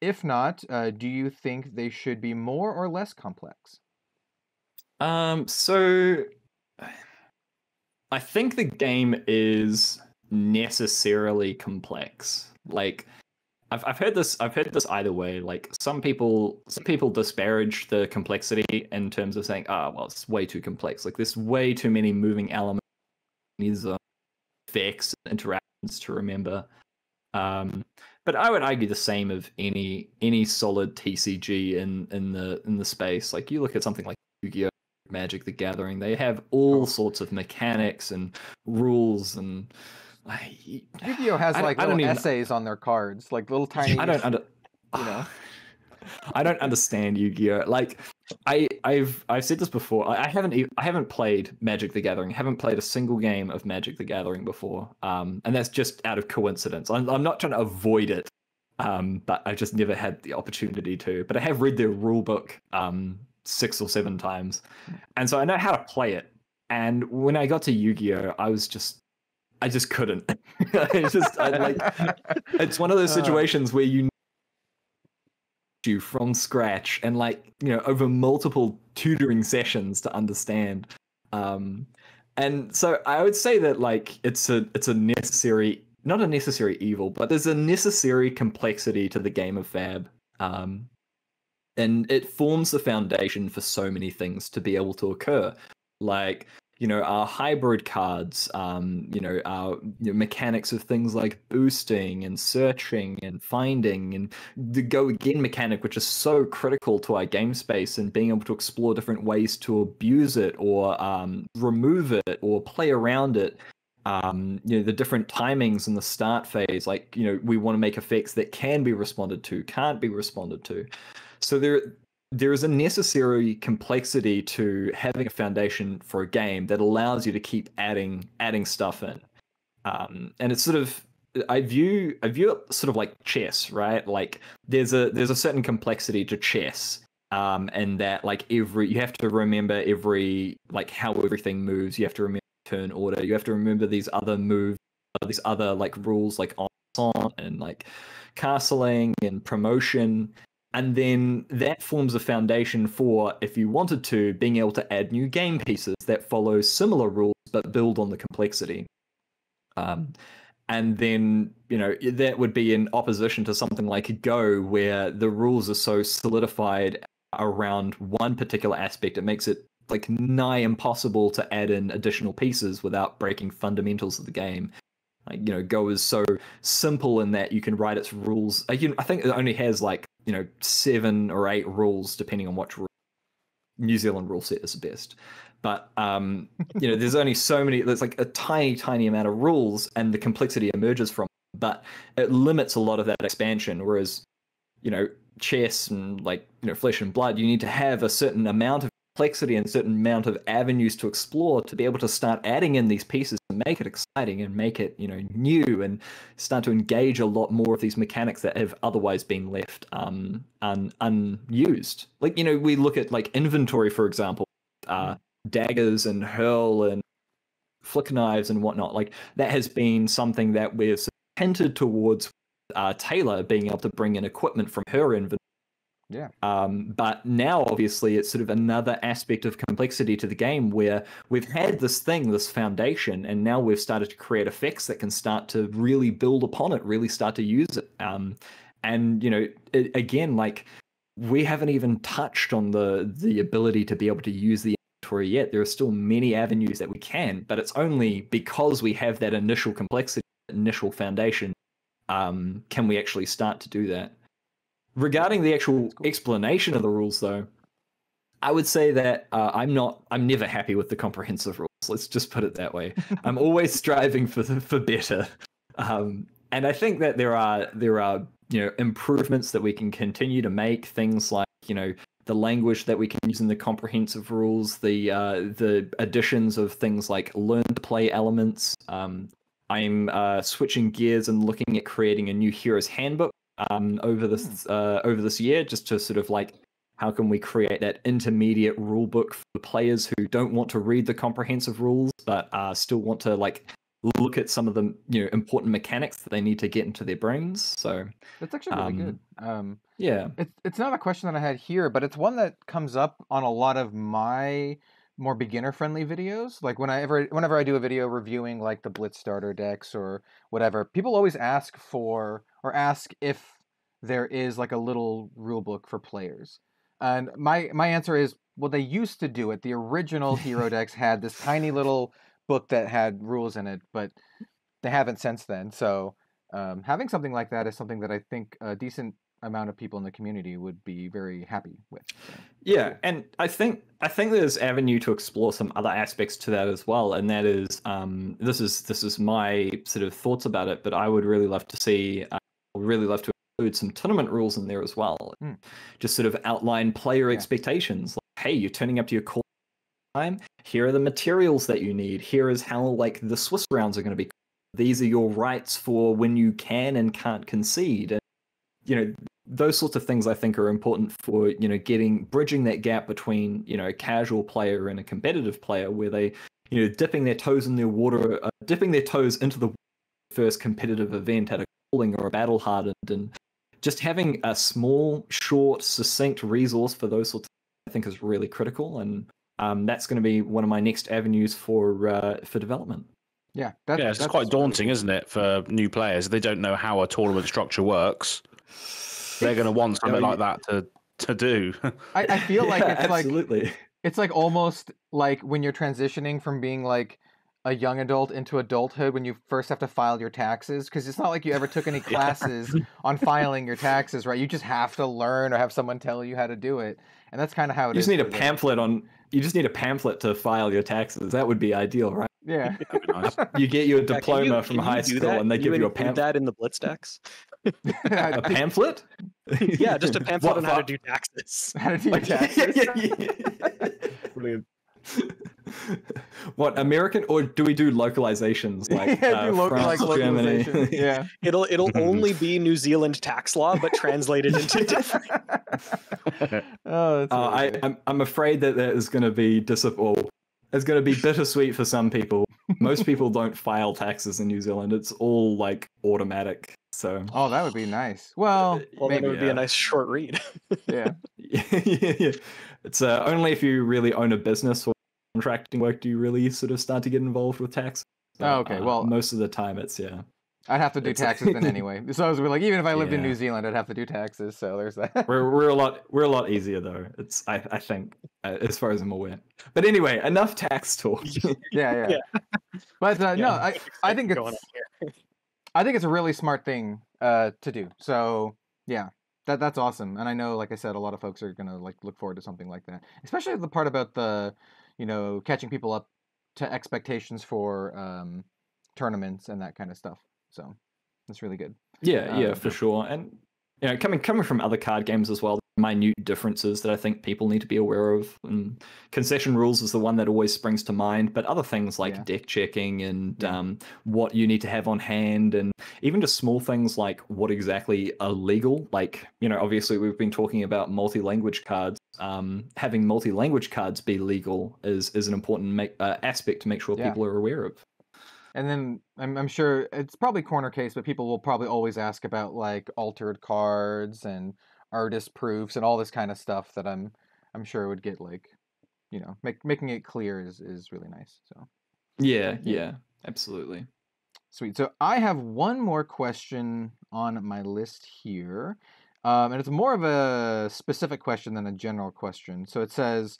If not, do you think they should be more or less complex? So I think the game is necessarily complex. Like I've heard this either way. Like some people disparage the complexity in terms of saying, well, it's way too complex. Like there's way too many moving elements, these effects, interactions to remember. But I would argue the same of any solid TCG in the space. Like you look at something like Yu-Gi-Oh, Magic the Gathering, they have all sorts of mechanics and rules and Yu-Gi-Oh has little essays on their cards, like little tiny. I don't understand Yu-Gi-Oh. Like I've said this before. I haven't played Magic the Gathering. I haven't played a single game of Magic the Gathering before. And that's just out of coincidence. I'm not trying to avoid it. But I just never had the opportunity to. But I have read their rule book 6 or 7 times, and so I know how to play it. And when I got to Yu-Gi-Oh, I just couldn't. It's one of those situations where you from scratch and over multiple tutoring sessions to understand. And so I would say that it's a necessary, not a necessary evil, but there's a necessary complexity to the game of FAB. And it forms the foundation for so many things to be able to occur. Like, our hybrid cards, our mechanics of things like boosting and searching and finding, and the go again mechanic, which is so critical to our game space, and being able to explore different ways to abuse it or remove it or play around it. The different timings in the start phase, we want to make effects that can be responded to, can't be responded to. So there is a necessary complexity to having a foundation for a game that allows you to keep adding stuff in. And it's sort of, I view it sort of like chess, right? Like there's a certain complexity to chess. And that you have to remember how everything moves. You have to remember turn order. You have to remember these other moves, these other rules like on and castling and promotion. And then that forms a foundation for, if you wanted to, being able to add new game pieces that follow similar rules but build on the complexity. And then, that would be in opposition to something like Go, where the rules are so solidified around one particular aspect, it makes it nigh impossible to add in additional pieces without breaking fundamentals of the game. Go is so simple in that you can write its rules. I think it only has 7 or 8 rules, depending on which New Zealand rule set is the best. But there's only so many. There's a tiny amount of rules, and the complexity emerges from it, but it limits a lot of that expansion. Whereas, chess and Flesh and Blood, you need to have a certain amount of complexity and a certain amount of avenues to explore to be able to start adding in these pieces and make it exciting and make it new and start to engage a lot more of these mechanics that have otherwise been left unused. We look at inventory, for example, daggers and hurl and flick knives and whatnot. That has been something that we've hinted towards Taylor being able to bring in equipment from her inventory. Yeah. But now, obviously, it's sort of another aspect of complexity to the game where we've had this foundation, and now we've started to create effects that can start to really build upon it, really start to use it. Again, we haven't even touched on the ability to be able to use the inventory yet. There are still many avenues that we can, but it's only because we have that initial complexity, initial foundation, can we actually start to do that? Regarding the actual explanation of the rules, though, I would say that I'm never happy with the comprehensive rules. Let's just put it that way. I'm always striving for better. And I think that there are improvements that we can continue to make. Things like the language that we can use in the comprehensive rules, the additions of things like learn to play elements. I'm switching gears and looking at creating a new hero's handbook over this year, just to sort of like, how can we create that intermediate rule book for players who don't want to read the comprehensive rules but still want to like look at some of the important mechanics that they need to get into their brains. So that's actually really good. Yeah, it's not a question that I had here, but it's one that comes up on a lot of my more beginner-friendly videos. Like whenever I do a video reviewing like the Blitz starter decks or whatever, people always ask if there is like a little rule book for players. And my answer is, well, they used to do it. The original hero decks had this tiny little book that had rules in it, but they haven't since then. So having something like that is something that I think a decent amount of people in the community would be very happy with. So. Yeah, and I think there's avenue to explore some other aspects to that as well, and that is this is my sort of thoughts about it, but I would really love to see include some tournament rules in there as well. Just sort of outline player expectations. Like, hey, you're turning up to your call time. Here are the materials that you need. Here is how like the Swiss rounds are going to be. These are your rights for when you can and can't concede. And those sorts of things I think are important for bridging that gap between a casual player and a competitive player, where they dipping their toes in their water, dipping their toes into the first competitive event at a calling or a battle hardened, and just having a small, short, succinct resource for those sorts of things I think is really critical, and that's going to be one of my next avenues for development. Yeah, it's quite daunting, isn't it, for new players? They don't know how a tournament structure works. They're going to want something like that to do. I feel like it's absolutely. It's like almost like when you're transitioning from being like a young adult into adulthood when you first have to file your taxes, because it's not like you ever took any classes on filing your taxes, right? You just have to learn or have someone tell you how to do it, and that's kind of how it is. You just need a pamphlet to file your taxes. That would be ideal, right? Yeah. That'd be nice. You get your diploma from high school, and they give you a pamphlet. That in the Blitz decks? A pamphlet? Yeah, just a pamphlet on how to do taxes. How to do taxes. Brilliant. What, American, or do we do localizations like France, Germany? Yeah, it'll only be New Zealand tax law, but translated into different. I'm afraid that is going to be it's going to be bittersweet for some people. Most people don't file taxes in New Zealand. It's all like automatic. So that would be nice. Well, maybe then it would be a nice short read. Yeah. Yeah. It's only if you really own a business or contracting work do you really sort of start to get involved with tax. But, okay. Well, most of the time it's I'd have to do taxes then anyway. So I was like, even if I lived in New Zealand, I'd have to do taxes. So there's that. We're a lot easier though. It's I think as far as I'm aware. But anyway, enough tax talk. Yeah. But no, I think it's a really smart thing to do. So yeah, that's awesome. And I know, like I said, a lot of folks are gonna like look forward to something like that, especially the part about the catching people up to expectations for tournaments and that kind of stuff. So that's really good. Yeah, for sure. And coming from other card games as well, minute differences that I think people need to be aware of. And concession rules is the one that always springs to mind, but other things like deck checking and what you need to have on hand, and even just small things like what exactly are legal. Like, obviously we've been talking about multi-language cards. Having multi-language cards be legal is an important aspect to make sure people are aware of. And then I'm sure it's probably corner case, but people will probably always ask about like altered cards and artist proofs and all this kind of stuff that I'm sure would get like, making it clear is really nice. So yeah, absolutely. Sweet. So I have one more question on my list here, and it's more of a specific question than a general question. So it says,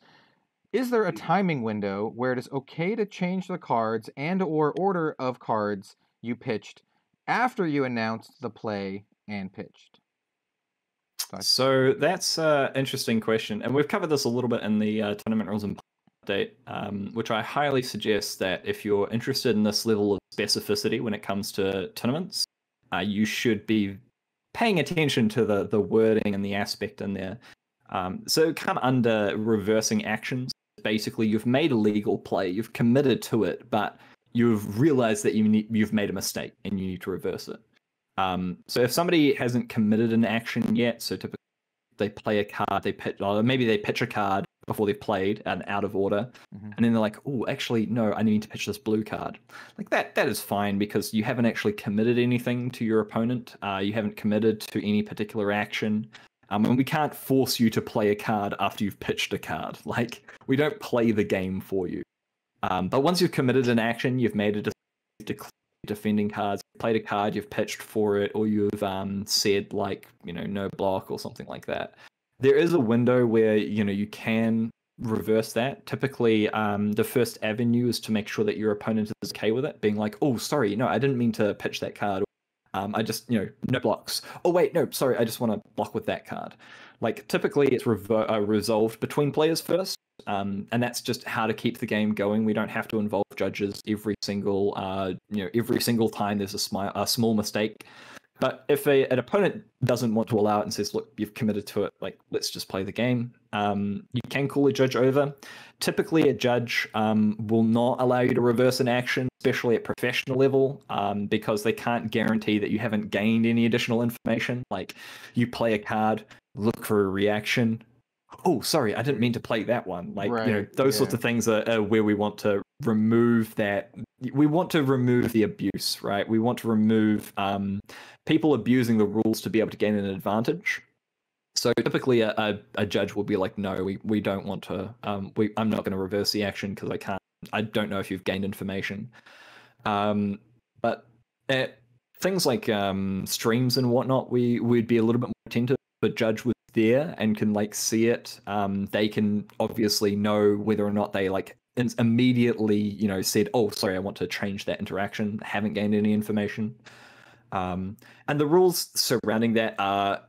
is there a timing window where it is okay to change the cards and or order of cards you pitched after you announced the play and pitched? So that's an interesting question, and we've covered this a little bit in the tournament rules and update, which I highly suggest that if you're interested in this level of specificity when it comes to tournaments, you should be paying attention to the wording and the aspect in there. So come under reversing actions. Basically, you've made a legal play, you've committed to it, but you've realized that you've made a mistake and you need to reverse it. So if somebody hasn't committed an action yet, so typically they play a card, maybe they pitch a card before they've played and out of order, and then they're like, oh, actually, no, I need to pitch this blue card. Like that is fine because you haven't actually committed anything to your opponent. You haven't committed to any particular action. And we can't force you to play a card after you've pitched a card. Like, we don't play the game for you. But once you've committed an action, you've made a decision, defending cards, played a card, you've pitched for it, or you've said like, no block or something like that. There is a window where, you can reverse that. Typically, the first avenue is to make sure that your opponent is okay with it, being like, oh, sorry, no, I didn't mean to pitch that card. I just, no blocks. Oh, wait, no, sorry, I just want to block with that card. Like, typically it's resolved between players first, and that's just how to keep the game going. We don't have to involve judges every single time there's a small mistake. But if an opponent doesn't want to allow it and says, look, you've committed to it, like, let's just play the game, you can call a judge over. Typically, a judge will not allow you to reverse an action, especially at professional level, because they can't guarantee that you haven't gained any additional information. Like, you play a card, look for a reaction. Oh, sorry, I didn't mean to play that one. Like, right. Those sorts of things are where we want to remove that. We want to remove the abuse, right? We want to remove people abusing the rules to be able to gain an advantage. So typically a judge will be like, no, we don't want to, I'm not going to reverse the action because I don't know if you've gained information. But things like streams and whatnot, we'd be a little bit more attentive. The judge was there and can like see it. They can obviously know whether or not they like immediately, said, oh, sorry, I want to change that interaction. Haven't gained any information. And the rules surrounding that are,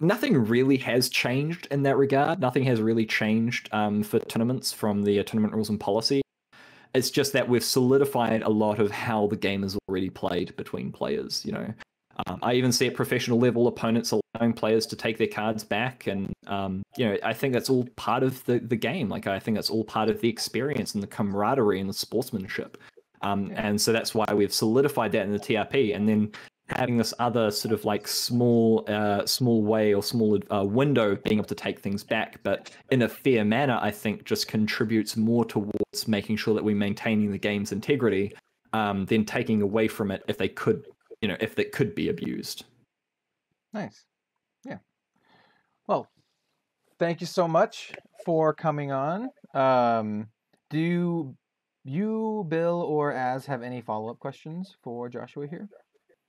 nothing really has changed in that regard. Nothing has really changed for tournaments from the tournament rules and policy. It's just that we've solidified a lot of how the game is already played between players, I even see at professional level opponents allowing players to take their cards back. And, I think that's all part of the game. Like, I think that's all part of the experience and the camaraderie and the sportsmanship. And so that's why we've solidified that in the TRP. And then having this other sort of like small way or small window being able to take things back, but in a fair manner, I think just contributes more towards making sure that we're maintaining the game's integrity than taking away from it if it could be abused. Nice. Yeah. Well, thank you so much for coming on. Do you, Bill, or Az have any follow-up questions for Joshua here?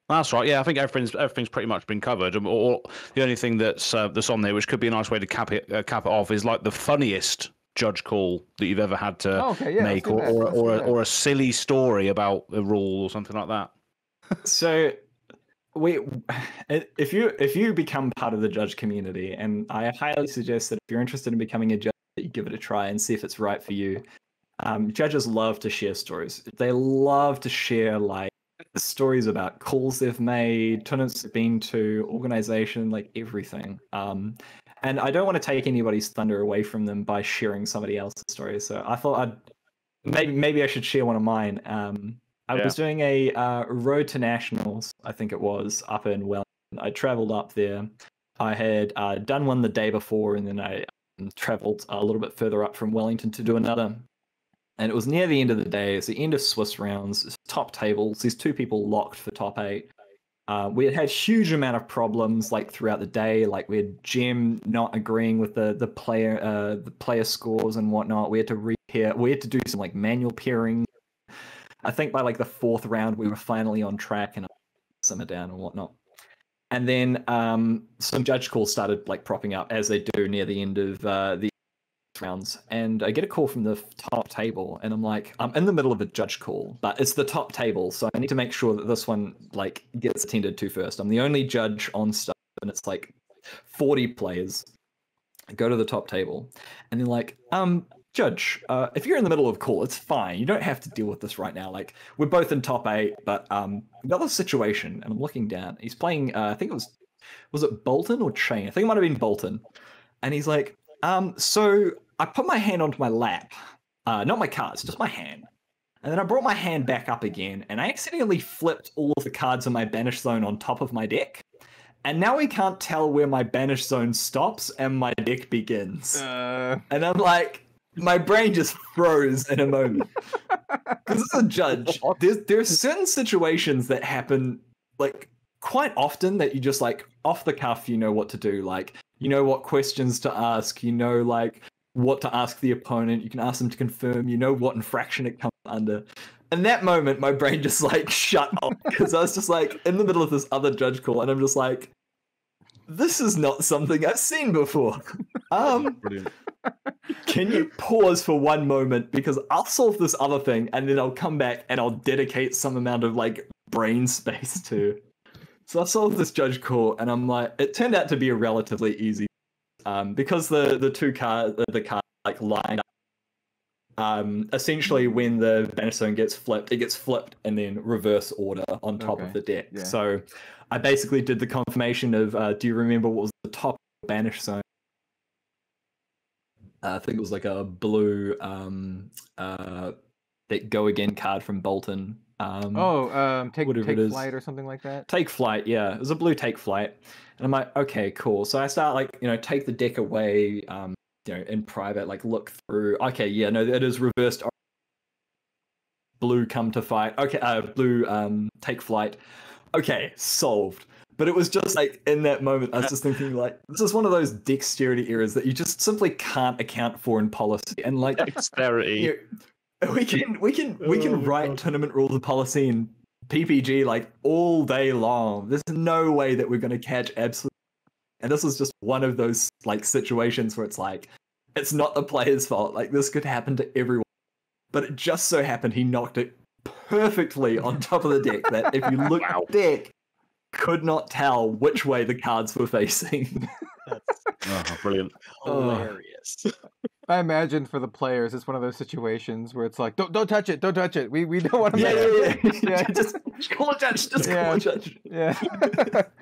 That's right. Yeah, I think everything's pretty much been covered. Or the only thing that's on there, which could be a nice way to cap it off, is like the funniest judge call that you've ever had to make, or a silly story about a rule or something like that. So, if you become part of the judge community, and I highly suggest that if you're interested in becoming a judge, that you give it a try and see if it's right for you. Judges love to share stories. They love to share like stories about calls they've made, tournaments they've been to, organization, like everything. And I don't want to take anybody's thunder away from them by sharing somebody else's story. So I thought maybe I should share one of mine. I was doing a road to nationals, I think it was, up in Wellington. I traveled up there. I had done one the day before, and then I traveled a little bit further up from Wellington to do another. And it was near the end of the day. It's the end of Swiss rounds. It's top tables. There's 2 people locked for top 8. We had huge amount of problems like throughout the day. Like we had Gem not agreeing with the player scores and whatnot. We had to repair. We had to do some like manual pairing. I think by like the 4th round we were finally on track and simmer down and whatnot. And then some judge calls started like propping up as they do near the end of the rounds, and I get a call from the top table, and I'm like, I'm in the middle of a judge call, but it's the top table, so I need to make sure that this one like gets attended to first. I'm the only judge on stuff, and it's like 40 players. I go to the top table, and they're like, Judge, if you're in the middle of a call, it's fine. You don't have to deal with this right now. Like, we're both in top 8, but we've got this situation, and I'm looking down. He's playing, I think it was it Bolton or Chain? I think it might have been Bolton. And he's like, so I put my hand onto my lap, not my cards, just my hand. And then I brought my hand back up again, and I accidentally flipped all of the cards in my banish zone on top of my deck. And now we can't tell where my banish zone stops and my deck begins. And I'm like, my brain just froze in a moment. Because as a judge, there are certain situations that happen like quite often that you just like off the cuff, you know what to do. Like, you know what questions to ask, you know, like what to ask the opponent. You can ask them to confirm, you know what infraction it comes under. In that moment, my brain just like shut off because I was just like in the middle of this other judge call, and I'm just like, this is not something I've seen before. Brilliant. Can you pause for one moment, because I'll solve this other thing and then I'll come back and I'll dedicate some amount of like brain space to. So I solved this judge call, and I'm like, it turned out to be a relatively easy, because the card like lined up. Essentially, when the banish zone gets flipped, it gets flipped and then reverse order on top of the deck. Yeah. So I basically did the confirmation of, do you remember what was the top banish zone? I think it was like a blue that go again card from Bolton. Take flight or something like that. Take flight, yeah. It was a blue take flight, and I'm like, okay, cool. So I start like, you know, take the deck away, you know, in private, like look through. Okay, yeah, no, it is reversed. Blue come to fight. Okay, blue take flight. Okay, solved. But it was just like in that moment, I was just thinking like, this is one of those dexterity errors that you just simply can't account for in policy. And like dexterity, you know, we can write tournament rules of policy and PPG like all day long. There's no way that we're going to catch absolute. And this was just one of those like situations where it's like, it's not the player's fault. Like this could happen to everyone. But it just so happened he knocked it perfectly on top of the deck that if you look at the deck, could not tell which way the cards were facing. That's brilliant. Hilarious. I imagine for the players, it's one of those situations where it's like, don't touch it, don't touch it. We don't want to. Yeah. Just call a judge. Just call a judge. Yeah.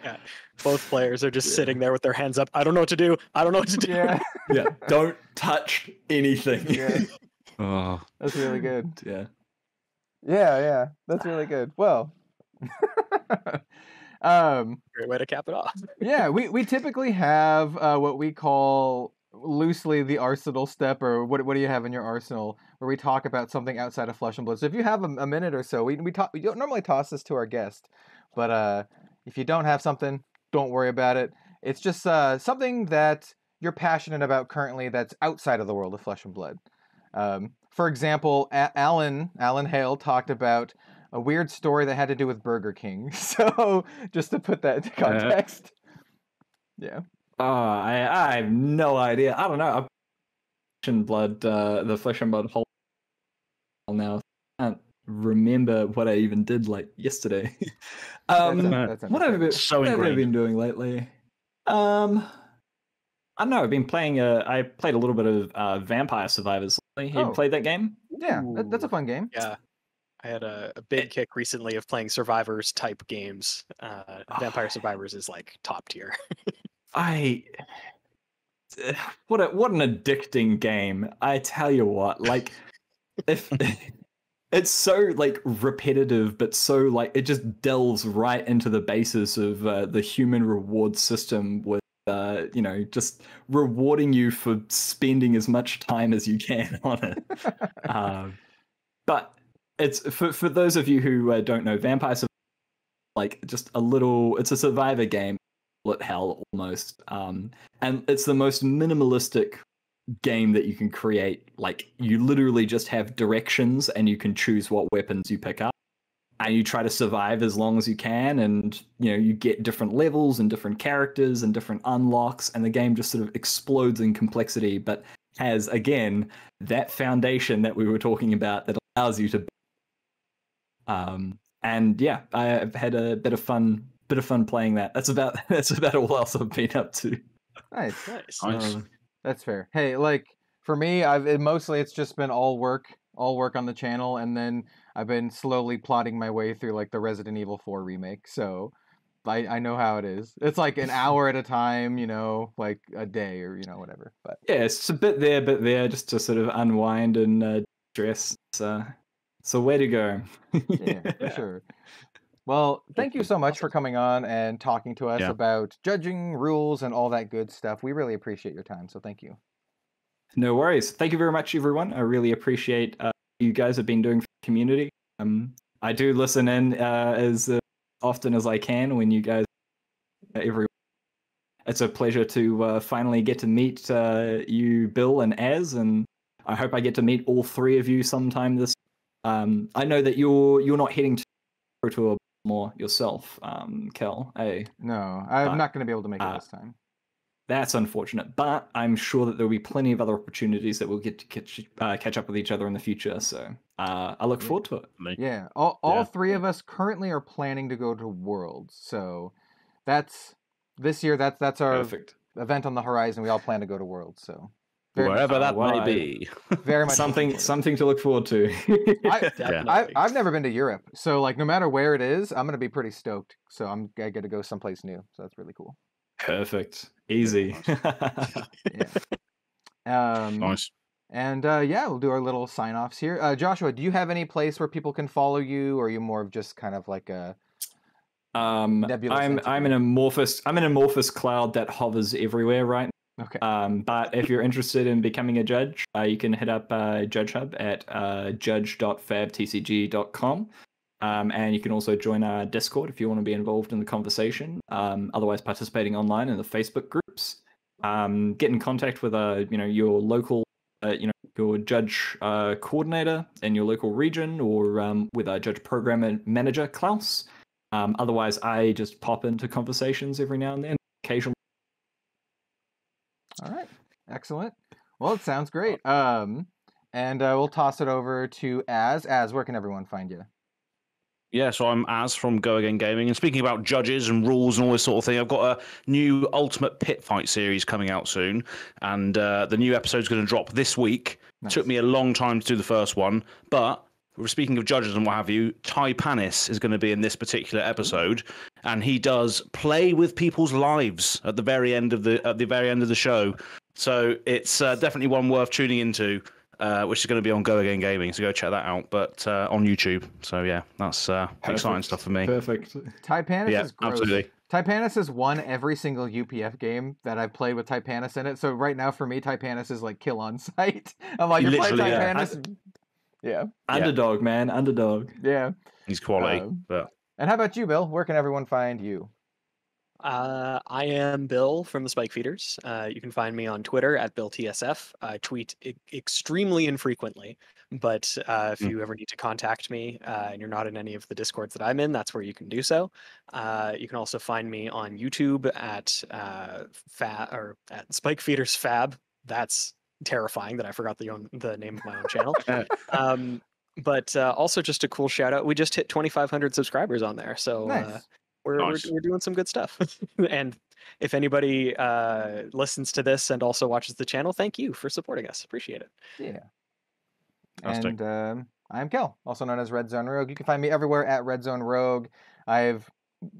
Yeah. Both players are just sitting there with their hands up. I don't know what to do. I don't know what to do. Yeah. Don't touch anything. Yeah. Oh, that's really good. Yeah. Yeah. That's really good. Well. Great way to cap it off. Yeah, we typically have what we call loosely the arsenal step, or what do you have in your arsenal, where we talk about something outside of Flesh and Blood. So if you have a minute or so, we don't normally toss this to our guest, but if you don't have something, don't worry about it. It's just something that you're passionate about currently that's outside of the world of Flesh and Blood. For example, Alan Hale talked about a weird story that had to do with Burger King. So just to put that into context. Yeah. I have no idea. I don't know. Flesh and Blood, the Flesh and Blood whole now. I can't remember what I even did like yesterday. What have I been doing lately? I don't know. I've been playing. I played a little bit of Vampire Survivors lately. You played that game? Yeah, that's a fun game. Yeah. I had a big kick recently of playing Survivors type games. Vampire Survivors is like top tier. What an addicting game. I tell you what, like if it's so like repetitive, but so like it just delves right into the basis of the human reward system with you know, just rewarding you for spending as much time as you can on it. But it's for those of you who don't know, Vampire Survivor, like just it's a survivor game, bullet hell almost, and it's the most minimalistic game that you can create. Like you literally just have directions and you can choose what weapons you pick up, and you try to survive as long as you can, and you know, you get different levels and different characters and different unlocks, and the game just sort of explodes in complexity. But has, again, that foundation that we were talking about that allows you to. And yeah, I've had a bit of fun playing that. That's about all else I've been up to. Nice. Nice. That's fair. Hey, like for me, mostly it's just been all work on the channel, and then I've been slowly plotting my way through like the Resident Evil 4 remake. So I know how it is. It's like an hour at a time, like a day or whatever. But yeah, it's a bit there, just to sort of unwind and stress. So where to go? yeah, for sure. Well, thank you so much for coming on and talking to us about judging, rules, and all that good stuff. We really appreciate your time, so thank you. No worries. Thank you very much, everyone. I really appreciate you guys have been doing for the community. I do listen in as often as I can when you guys every. It's a pleasure to finally get to meet you, Bill and Az, and I hope I get to meet all three of you sometime this. I know that you're not heading to a more yourself, Kel. No, I'm not going to be able to make it this time. That's unfortunate, but I'm sure that there'll be plenty of other opportunities that we'll get to catch up with each other in the future. So I look forward to it. Yeah, all three of us currently are planning to go to Worlds. So that's this year. That's our Perfect event on the horizon. We all plan to go to Worlds. So wherever that may be, very much something to look forward to. I've never been to Europe, so like no matter where it is, I'm gonna be pretty stoked. So I get to go someplace new. So that's really cool. Perfect. Easy. Nice. And we'll do our little sign-offs here. Joshua, do you have any place where people can follow you, or are you more of just kind of like a nebulous I'm an amorphous cloud that hovers everywhere right now. Okay. But if you're interested in becoming a judge, you can hit up Judge Hub at judge.fabtcg.com. And you can also join our Discord if you want to be involved in the conversation. Otherwise, participating online in the Facebook groups. Get in contact with your local, your judge coordinator in your local region, or with our judge program manager Klaus. Otherwise, I just pop into conversations every now and then, occasionally. All right, excellent. Well, it sounds great. And we'll toss it over to Az. Az, where can everyone find you? Yeah, so I'm Az from Go Again Gaming, and speaking about judges and rules and all this sort of thing, I've got a new Ultimate Pit Fight series coming out soon, and the new episode's going to drop this week. Nice. Took me a long time to do the first one, but we're speaking of judges and what have you. Tyquaius is going to be in this particular episode, and he does play with people's lives at the very end of the show. So it's definitely one worth tuning into. Which is going to be on Go Again Gaming, so go check that out. But on YouTube, so yeah, that's exciting stuff for me. Perfect. Tyquaius is gross. Absolutely. Tyquaius has won every single UPF game that I've played with Tyquaius in it. So right now, for me, Tyquaius is like kill on sight. I'm like, you're playing Tyquaius. Yeah. Underdog, man. Underdog. Yeah. He's quality. And how about you, Bill? Where can everyone find you? I am Bill from the Spike Feeders. You can find me on Twitter at BillTSF. I tweet extremely infrequently, but if you ever need to contact me and you're not in any of the Discords that I'm in, that's where you can do so. You can also find me on YouTube at at Spike Feeders Fab. That's terrifying that I forgot the name of my own channel. But also just a cool shout out. We just hit 2,500 subscribers on there, so. Nice. We're doing some good stuff. And if anybody listens to this and also watches the channel, thank you for supporting us. Appreciate it. Yeah. And I'm Kel, also known as Red Zone Rogue. You can find me everywhere at Red Zone Rogue. I've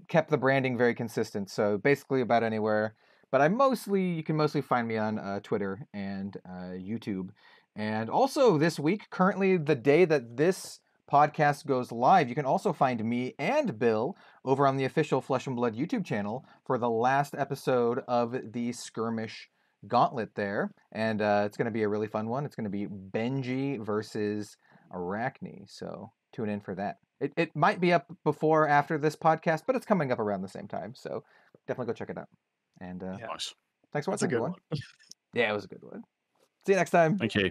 kept the branding very consistent, so basically about anywhere. But you can mostly find me on Twitter and YouTube. And also this week, currently the day that this podcast goes live, you can also find me and Bill over on the official Flesh and Blood YouTube channel for the last episode of the Skirmish Gauntlet there. And it's going to be a really fun one. It's going to be Benji versus Arachne. So tune in for that. It might be up before or after this podcast, but it's coming up around the same time. So definitely go check it out. And nice. Thanks for watching, everyone. One. Yeah, it was a good one. See you next time. Thank you.